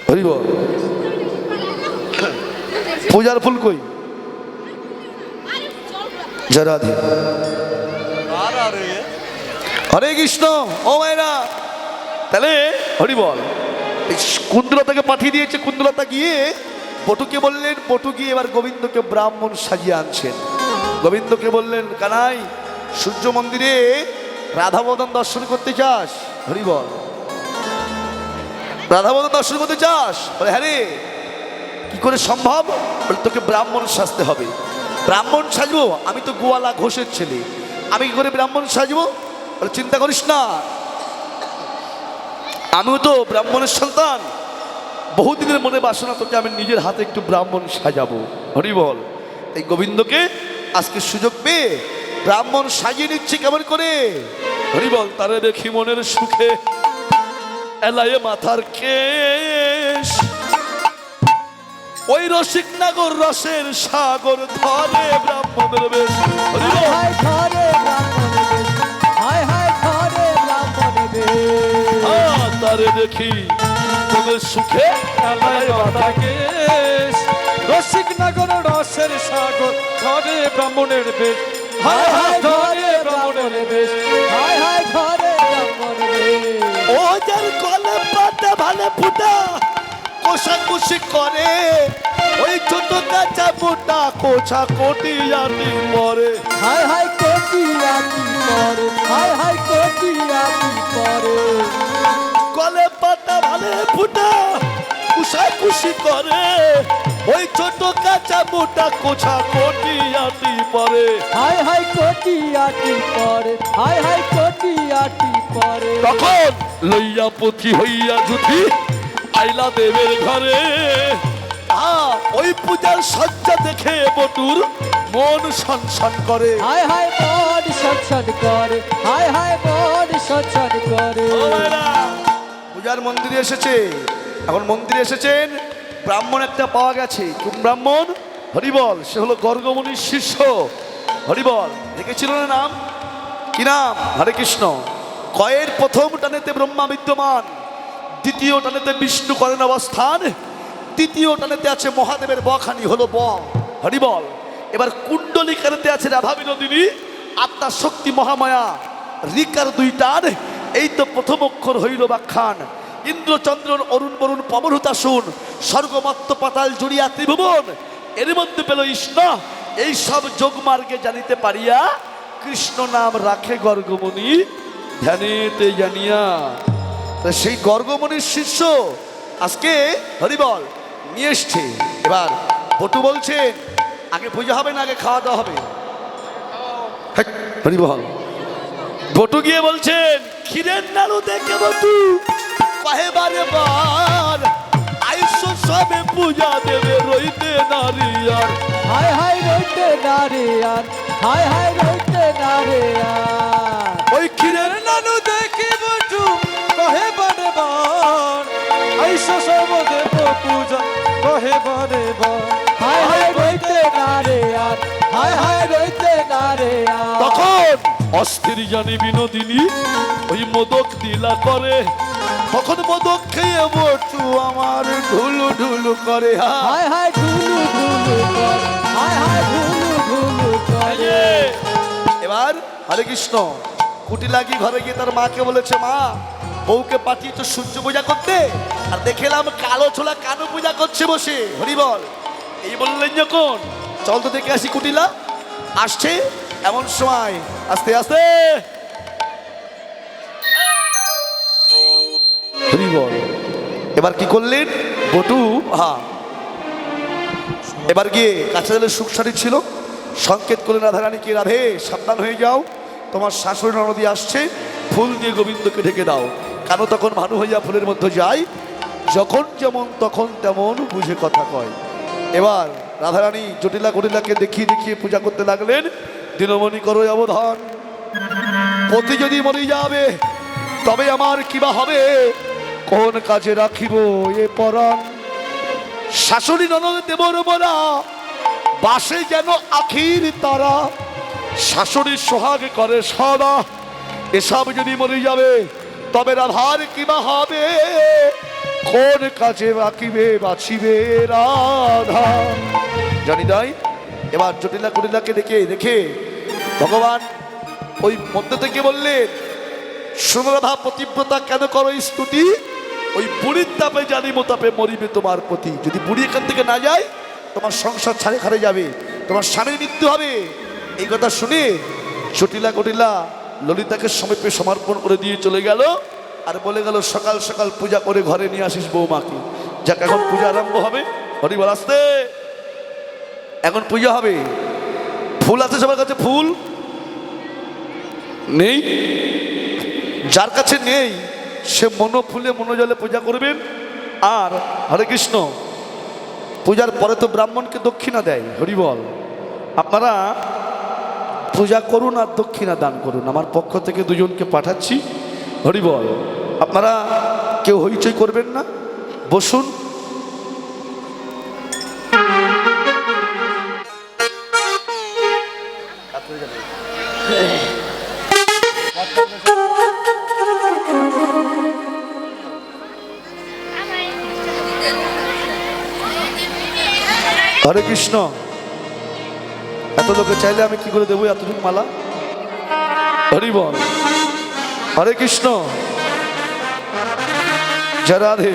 হরিবল পূজার ফুল কই জয় রাধে হরে কৃষ্ণ ও মায়েরা তাহলে হরিবল কুন্দলতাকে পাঠিয়ে দিয়েছে কুন্দলতা গিয়ে পটুকে বললেন পটু গিয়ে এবার গোবিন্দকে ব্রাহ্মণ সাজিয়ে আনছেন গোবিন্দকে বললেন কানাই সূর্য মন্দিরে রাধাবদন দর্শন করতে চাস হরিবল রাধাবদন দর্শন করতে চাস বলে হ্যাঁ রে কি করে সম্ভব বলে তোকে ব্রাহ্মণ সাজতে হবে ব্রাহ্মণ সাজবো আমি তো গোয়ালা ঘোষের ছেলে আমি কি করে ব্রাহ্মণ সাজবো বলে চিন্তা করিস না আমিও তো ব্রাহ্মণের সন্তান বহুদিনের মনে বাসনা তোকে আমি নিজের হাতে একটু ব্রাহ্মণ সাজাবো হরিবল এই গোবিন্দকে আজকে সুযোগ পেয়ে ব্রাহ্মণ সাজিয়ে নিচ্ছে কেমন করে হরিবল তারে দেখি মনের সুখে এলায়ে মাথার কেশ ওই রসিক নাগর রসের সাগর ধরে ব্রাহ্মণের বেশ হরিবল হায় ঘরে ব্রাহ্মণে বেশ হায় হায় ঘরে ব্রাহ্মণে বেশ তারে দেখি মনের সুখে এলায় মাথা কেশ রসিক নগর রসের সাগর ঘরে ব্রাহ্মণের বেশ হায় হায় ঘরে ব্রাহ্মণে বেশ হায় হায় ঘরে ব্রাহ্মণে বেশ ও যার কলে পাতে ভালে ফুটা কোষাকুষি করে ওই ছোট কাঁচা ফুটা কোষা কোটি জাতি পরে হায় হায় কোটি রাতি পরে হায় হায় কোটি রাতি পরে গলে পাতা ভালে ফুটা কুসা কুশি করে ওই ছোট কাঁচা মোটা কোছা কোটিয়াটি পরে হাই হাই কোটিয়াটি পরে, হাই হাই কোটিয়াটি পরে। তখন লইয়া পুথি হইয়া জুথি আইলা দেবের ঘরে ওই পূজার সজ্জা দেখে বটুর মন সনসন করে হাই হাই মন সচ্ছন করে, হাই হাই মন সচ্ছন করে। ও ভাইরা, পূজার মন্দিরে এসেছে, এখন মন্দিরে এসেছেন, ব্রাহ্মণ একটা পাওয়া গেছে। কোন ব্রাহ্মণ? হরিবল, সে হলো গর্গমুনির শিষ্য। হরিবল দেখেছিল না নাম? কি নাম? হরে কৃষ্ণ। কয়ের প্রথম টানেতে ব্রহ্মা বিদ্যমান, দ্বিতীয় টানেতে বিষ্ণু করেন অবস্থান, তৃতীয় টানেতে আছে মহাদেবের বখানি হলো ব। হরিবল। এবার কুণ্ডলিকানেতে আছে রাধা বিনোদিনী, আত্মা শক্তি মহামায়া, রিকার দুই টান, এই তো প্রথম অক্ষর হইল ব্যাখ্যান। ইন্দ্রচন্দ্র অরুণ বরুণ পবনহুতাসুন, স্বর্গমত্ত পাতাল জুড়িয়া ত্রিভুবন, এর মধ্যে পেল কৃষ্ণ। এই সব যোগমার্গে জানিতে পারিয়া কৃষ্ণ নাম রাখে গর্গমুনি ধ্যানেতে জানিয়া। তা সেই গর্গমুনির শিষ্য আজকে হরিবল নিয়ে এসছে। এবার বটু বলছে আগে পূজা হবে না আগে খাওয়া দাওয়া হবে? হেক, হরিবল। বটু গিয়ে বলছেন ক্ষীরের নাড়ু দেখে বটু কহে বারে বার আইসো সবে পূজা দেবে রইতে নারিয়ার হাই হাই রইতে নারিয়ার, হাই হাই রইতে নারিয়ার। ওই ক্ষীরের নানু দেখি বটু কহে বারে বার আইসা সব দেব পূজা কহে বারে বার। হাই হাই রইতে নারিয়ার, হাই হাই রইতে নারিয়ার। তখন অস্থির জানি বিনোদিনী ওই মোদক দিলা করে তখন মোদক খেয়ে বটু আমার ঢুলু ঢুলু করে। হাই হাই ঢুলু ঢুলু কর, হাই হাই ঢুলু ঢুলু এই করে। যে, এবার হরে কৃষ্ণ কুটি লাগি ঘরে গিয়ে তার মাকে বলেছে, মা বউকে পাঠিয়েছো সূর্য পূজা করতে, আর দেখলাম কালো ছোলা কানু পূজা করছে বসে। হরিবল এই বললেন যখন চল তো দেখে আসি। কুটিলা আসছে এমন সময় আস্তে আস্তে হরিবল এবার কি করলেন বটু? এবার গিয়ে কাছে সুখ শাড়ি ছিল, সংকেত করলেন রাধারানীকে, রাধে সাবধান হয়ে যাও, তোমার শাশুড়ি ননদি আসছে, ফুল দিয়ে গোবিন্দকে ঢেকে দাও। কেন তখন ভানু হইয়া ফুলের মধ্যে যায়, যখন যেমন তখন তেমন বুঝে কথা কয়। এবার রাধারানী জটিলা কটিলাকে দেখিয়ে দেখিয়ে পূজা করতে লাগলেন। দিনমণি করো অবধান, পতি যদি মরে যাবে তবে আমার কিবা হবে, কোন কাজে রাখিব এ পরাণ। শাশুড়ি ননদ দেবর বলা বাসে যেন আখির তারা, শাশুড়ির সোহাগ করে সদা, এসব যদি মরে যাবে তবে রাধার কিবা হবে, কোন কাজে রাখিবে বাঁচিবে রাধা। জানি তাই। এবার জটিলা কুটিলাকে দেখে দেখে ভগবান ওই মধ্যে থেকে বললেন, শোনো রাধা পতিব্রতা কেন করো স্তুতি, ওই বুড়ির তাপে জানি মোতাপে মরিবে তোমার পতি। যদি বুড়ি এখান থেকে না যায় তোমার সংসার ছাড়ে খারে যাবে, তোমার স্বামীর মৃত্যু হবে। এই কথা শুনে জটিলা কুটিলা ললিতাকে সমীপে সমর্পণ করে দিয়ে চলে গেল, আর বলে গেল সকাল সকাল পূজা করে ঘরে নিয়ে আসিস বৌমাকে। যাক এখন পূজা আরম্ভ হবে। হরিবল আসতে, এখন পূজা হবে। ফুল আছে সবার কাছে? ফুল নেই? যার কাছে নেই সে মনো ফুলে মনোজলে পূজা করবেন। আর হরে কৃষ্ণ পূজার পরে তো ব্রাহ্মণকে দক্ষিণা দেয়। হরিবল আপনারা পূজা করুন আর দক্ষিণা দান করুন, আমার পক্ষ থেকে দুজনকে পাঠাচ্ছি। হরিবল আপনারা কেউ হইচই করবেন না, বসুন। হরে কৃষ্ণ। এত লোকে চাইলে আমি কি করে দেবো এতটুকু মালা? হরিবল। হরে কৃষ্ণ। জয় রাধে।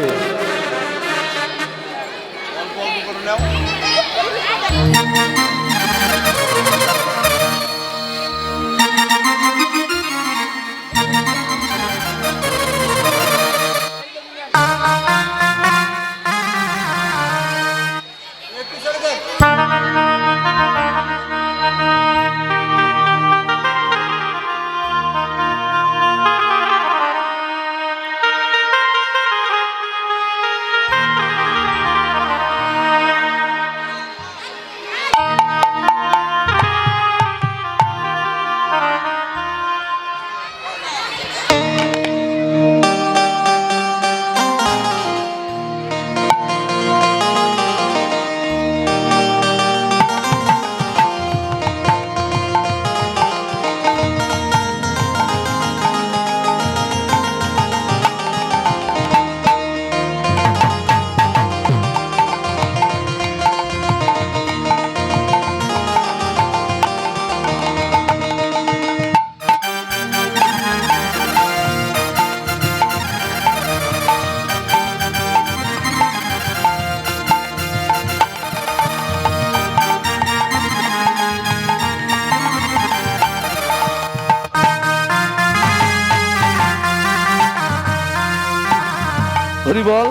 হরি বল।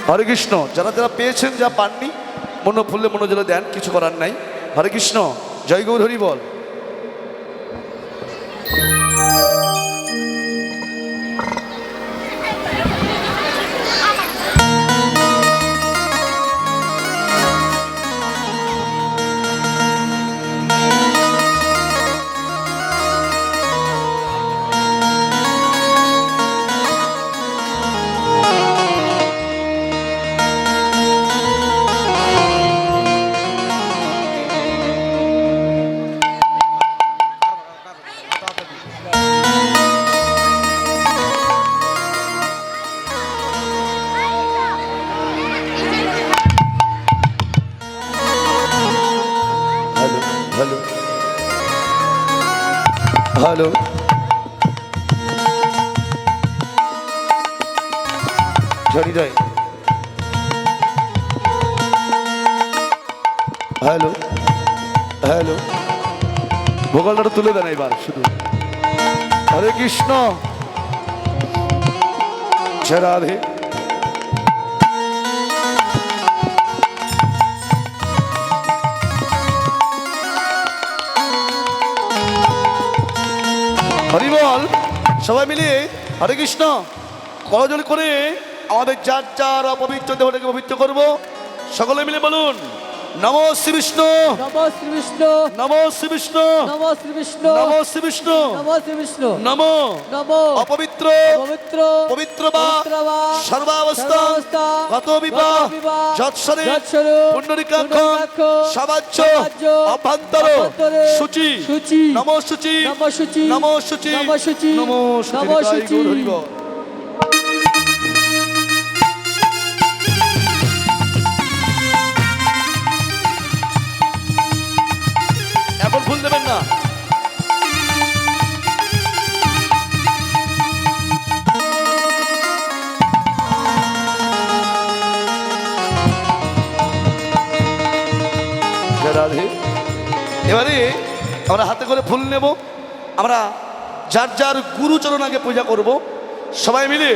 হরে কৃষ্ণ। যারা যারা পেয়েছেন, যা পাননি, মনো ফুললে মনোজলে দেন, কিছু করার নাই। হরে কৃষ্ণ, জয় গৌর হরি বল। হ্যালো হ্যালো হ্যালো, জনি জয়। হ্যালো হ্যালো, ভোকালটা তুলে দেন এবার শুধু। হরে কৃষ্ণ, জয় রাধে। হরি বল। সবাই মিলে হরে কৃষ্ণ করজোড় করে আমাদের যার যার অপবিত্র দেহটাকে পবিত্র করব। সকলে মিলে বলুন, নমো শ্রী বিষ্ণু, নমো শ্রী বিষ্ণু, নমো শ্রী বিষ্ণু, নমো শ্রী বিষ্ণু, নমো শ্রী বিষ্ণু, নমো শ্রী বিষ্ণু, নমো নমো অপবিত্র পবিত্র পবিত্র বা পবিত্র বা সর্বাবস্থা সর্বাবস্থা গত বিবাহ গত বিবাহ যৎসরে যৎস্বরূপ পুণ্ডরিকাক্ষ পুণ্ডরিকাক্ষ সবাজ্য সবাজ্য অভ্যন্তর অভ্যন্তরে শুচি শুচি নমো শুচি নমো শুচি নমো শুচি নমো শুচি নমো শুচি নমো নিতাই শুচি। গৌর হরি বল। এখন ভুল দেবেন না। জয় রাধে। এবারে আমরা হাতে করে ফুল নেব। আমরা যার যার গুরুচরণ আগে পূজা করব। সবাই মিলে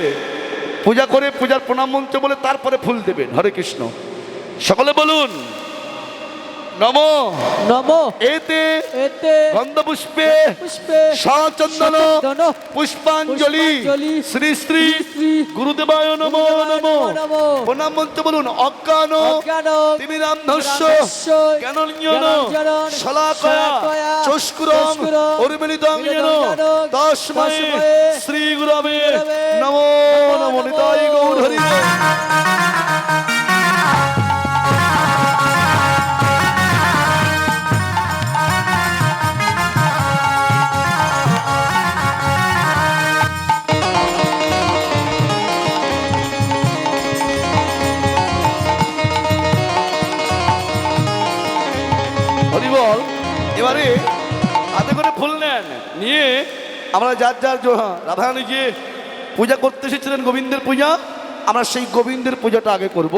পূজা করে পূজার প্রণাম মন্ত্র বলে তারপরে ফুল দেবেন। হরে কৃষ্ণ। সকলে বলুন, নমো নমো এতে এতে গন্ধপুষ্পে পুষ্পে সচন্দন সচন্দন পুষ্পাঞ্জলি পুষ্পাঞ্জলি শ্রী শ্রী শ্রী গুরুদেবায় নমো নমো। নমো। প্রণাম মন্ত্র বলুন, অজ্ঞান অজ্ঞান তিমিরাম ধস্য তিমিরান্ধস্য জ্ঞানঞ্জন জ্ঞানাঞ্জনং শলাকয়া শলাকয়া চস্কুরং চস্কুরং উর্মিলিতং যেন উর্মিলিতং তস্মৈ তস্মৈ শ্রী গুরবে গুরবে নমো নমো নিতাই গৌর হরি বল। হরি বল। এবারে হাতে করে ফুল নেন, নিয়ে আমরা যার যার রাধারানী যে পূজা করতে এসেছিলেন গোবিন্দের পূজা, আমরা সেই গোবিন্দের পূজাটা আগে করব।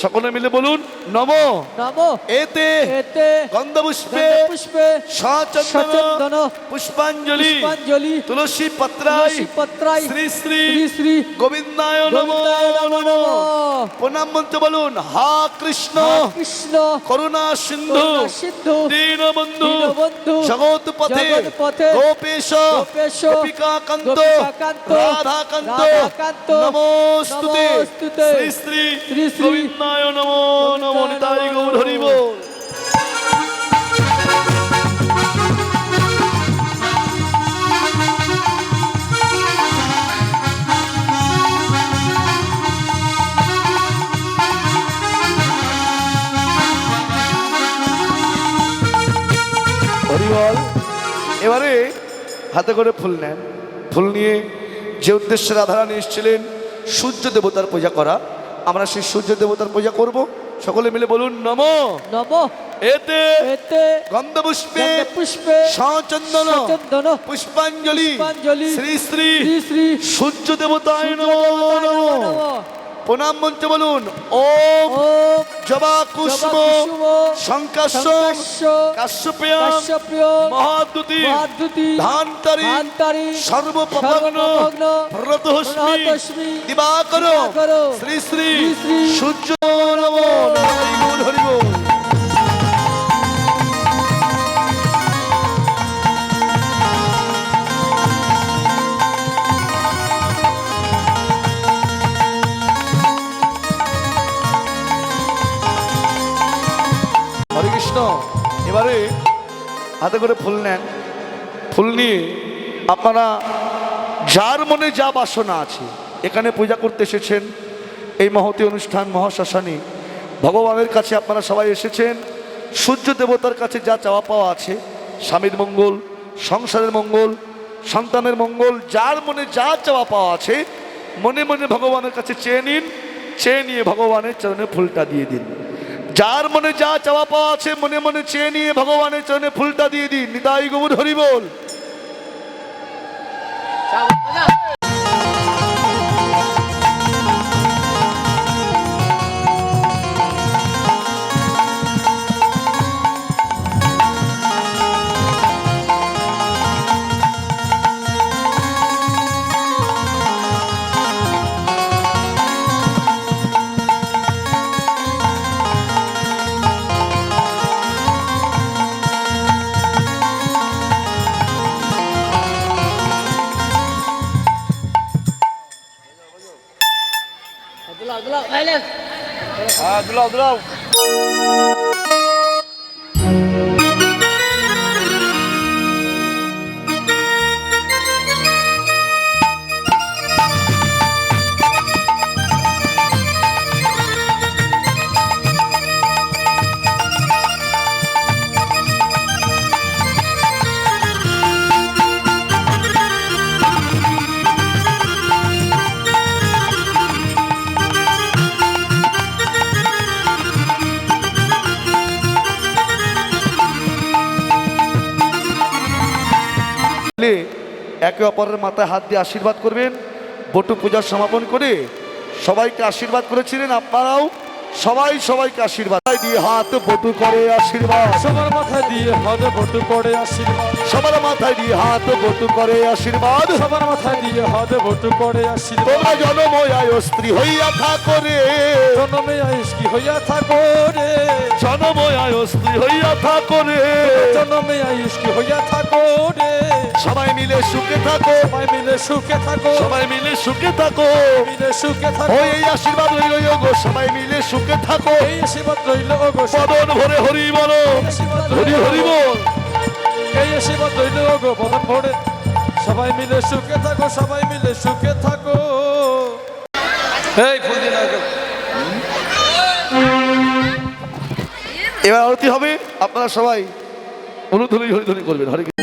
সকলে মিলে বলুন, নমো নমো এতে এতে গন্ধপুষ্পে পুষ্পে সচন্দন সচন্দন পুষ্পাঞ্জলি পুষ্পাঞ্জলি তুলসী পত্রায় তুলসী পত্রায় শ্রী শ্রী শ্রী শ্রী গোবিন্দায় নমো গোবিন্দায় নমো নমো। নমো। প্রণাম মন্ত্র বলুন, হা কৃষ্ণ কৃষ্ণ করুণা সিন্ধু করুণা সিন্ধু দীনবন্ধু দীনবন্ধু জগৎপথে জগৎপথে গোপেশ গোপেশ গোপিকাকান্ত গোপিকাকান্ত রাধাকান্ত রাধাকান্ত নমস্তুতে নমস্তুতে শ্রী শ্রী শ্রী শ্রী গোবিন্দায় নমো নমো নিতাই গৌর হরি বল। হরি বল। এবারে হাতে করে ফুল নেন। ফুল নিয়ে যে উদ্দেশ্যে রাধারানী এসেছিলেন সূর্য দেবতার পূজা করা, আমরা সেই সূর্য দেবতার পূজা করব। সকলে মিলে বলুন, নমো নমো এতে এতে গন্ধপুষ্পে পুষ্পে সচন্দন সচন্দন পুষ্পাঞ্জলি পুষ্পাঞ্জলি শ্রী শ্রী শ্রী শ্রী সূর্য দেবতায় নমো নমো। প্রণাম মন্ত্রে বলুন ওম ওম জবা কুসুম কুসুম শঙ্কাশ্বম শঙ্কাশ্ব কাশ্যপেয়ম কাশ্যপেয়ম মহাদ্যুতি মহাদ্যুতি ধান্তারি ধান্তারি সর্বপগ্ন সর্বপগ্ন প্রতহস্মি প্রতহস্মি দিবাকর দিবাকর শ্রী শ্রী শ্রী শ্রী সূর্য নমো হরি বল হরি বল। হরে কৃষ্ণ। এবারে হাতে করে ফুল নেন, ফুল নিয়ে আপনারা যার মনে যা বাসনা আছে এখানে পূজা করতে এসেছেন, এই মহতী অনুষ্ঠান মহাশ্মশানে ভগবানের কাছে আপনারা সবাই এসেছেন। সূর্য দেবতার কাছে যা চাওয়া পাওয়া আছে, স্বামীর মঙ্গল, সংসারের মঙ্গল, সন্তানের মঙ্গল, যার মনে যা চাওয়া পাওয়া আছে মনে মনে ভগবানের কাছে চেয়ে নিন, চেয়ে নিয়ে ভগবানের চরণে ফুলটা দিয়ে দিন। যার মনে যা চাওয়া পাওয়া আছে মনে মনে চেয়ে নিয়ে ভগবানের চরণে ফুলটা দিয়ে দিন। নিতাই গৌর হরি বল। দুলাও দুলাও। একে অপরের মাথায় হাত দিয়ে আশীর্বাদ করবেন। বটু পূজার সমাপন করে সবাইকে আশীর্বাদ করেছিলেন, আপনারাও সবাই সবাইকে আশীর্বাদ দিয়ে হাত বটু করে আশীর্বাদ, সবার মাথায় দিয়ে হাত বটু করে আশীর্বাদ, সবার মাথায় দিয়ে হাত বটু করে আশীর্বাদ। সবার মাথায় দিয়ে হাত বটু করে আশীর্বাদ। তোমরা জনময় স্ত্রী হইয়া থাকো রে, জনমে আয়ুষ কি হইয়া থাকো রে, জনময় স্ত্রী হইয়া থাকো রে, জনমে আয়ুষ কি হইয়া থাকো রে, সবাই মিলে সুখে থাকো, সবাই মিলে সুখে থাকো, সবাই মিলে সুখে থাকো। মিলে সুখে থাকো। ওই এই আশীর্বাদ রইল গো, সবাই মিলে সুখে থাকো। এই আশীর্বাদ রইল ও গো, বদন ভরে হরি বলো, হরি হরি বল। এই আশীর্বাদ রইল ও গো বদন ভরে, সবাই মিলে সুখে থাকো, সবাই মিলে সুখে থাকো। এই ফুল দিন আগে এবার আরতি হবে, আপনারা সবাই অনুধ্বনি হরিধ্বনি করবেন। হরে কৃষ্ণ।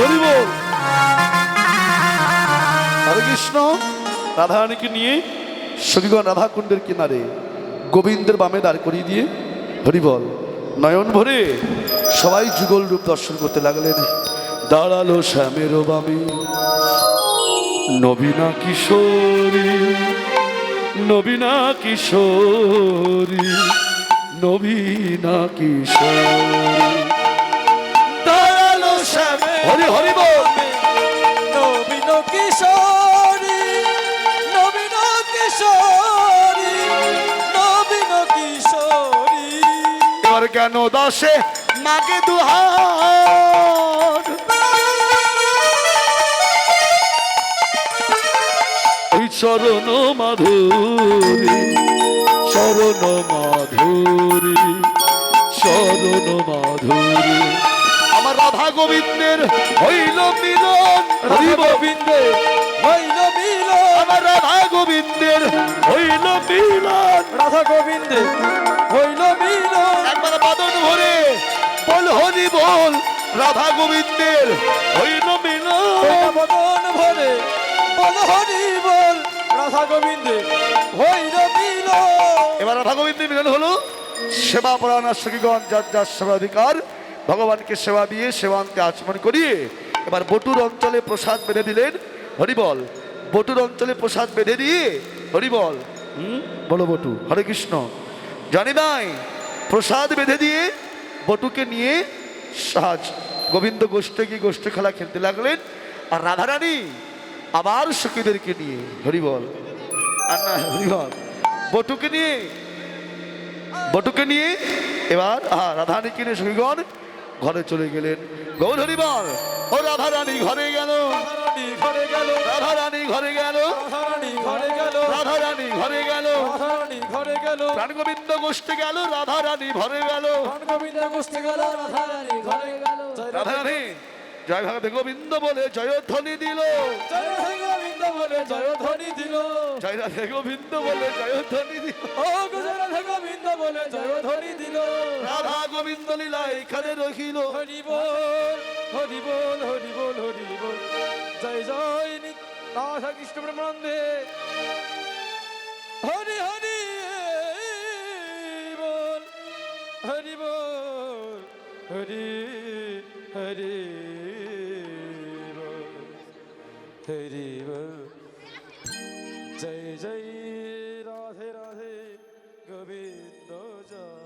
হরি বল। হরে কৃষ্ণ। রাধারানীকে নিয়ে সখীগণ রাধা কুণ্ডের কিনারে গোবিন্দের বামে দাঁড় করিয়ে দিয়ে হরি বল নয়ন ভরে সবাই যুগল রূপ দর্শন করতে লাগলেন। দাঁড়ালো শ্যামের বামে নবীনা কিশোরী, নবীনা কিশোরী, নবীনা কিশোরী। দাঁড়ালো শ্যামে হরি হরি বল। নবীন কিশোরী, নবীন কিশোরী, নবীন কিশোরী। এবার কেন দাসে মাকে দুহার, ওই চরণ মাধুরী, চরণ মাধুরী, চরণ মাধুরী। আমার রাধা গোবিন্দের হইল মিলন, হরি গোবিন্দে হইল মিলন, আমার রাধা গোবিন্দের হইল মিলন। রাধা গোবিন্দে হইল মিলন। একবার বাদন ভরে বল হরি বল, রাধা গোবিন্দের হইল মিলন। বদন ভরে বল হরি বল, রাধা গোবিন্দে হইল মিলন। এবার রাধা গোবিন্দের মিলন হলো। সেবা পরায়ণ সখীগণ যার যার সেবাধিকার ভগবানকে সেবা দিয়ে সেবান্তে আচমন করিয়ে এবার বটুর অঞ্চলে প্রসাদ বেঁধে দিলেন। হরিবল। বটুর অঞ্চলে প্রসাদ বেঁধে দিয়ে হরিবল বলো বটু হরে কৃষ্ণ। জানি নাই প্রসাদ বেঁধে দিয়ে বটুকে নিয়ে সাজ গোবিন্দ গোষ্ঠে গিয়ে গোষ্ঠী খেলা খেলতে লাগলেন। আর রাধারানী আবার সখীদেরকে নিয়ে হরিবল আর না হরিবল বটুকে নিয়ে এবার রাধারানীকে নিয়ে সখীগণ ঘরে চলে গেলেন। গৌর হরিবল। ও রাধারানী ঘরে গেল, রাধারানী ঘরে গেল, রাধারানী ঘরে গেল, রাধারানী ঘরে গেল, রাধারানী ঘরে গেল, রাধারানী ঘরে গেল। প্রাণ গোবিন্দ গোষ্ঠী গেল, রাধারানী ঘরে গেল। প্রাণ গোবিন্দ গোষ্ঠী গেল, রাধারানী ঘরে গেল। রাধারানী জয় ভগবত গোবিন্দ বলে জয়ধ্বনি দিল, জয় রাধে গোবিন্দ বলে জয়ধ্বনি দিল। জয় রাধে গোবিন্দ বলে জয়ধ্বনি দিল। ও জয় রাধে গোবিন্দ বলে জয়ধ্বনি দিল। রাধা গোবিন্দ লীলা এখানে রহিল। হরি বল, হরি বল, হরি বল, হরি বল। জয় জয় রাধা কৃষ্ণ ব্রহ্মানন্দে। হরি হরি বল, হরি বল, হরি হরি বল, হরি বল। জয় জয় রাধে রাধে গোবিন্দ জয়।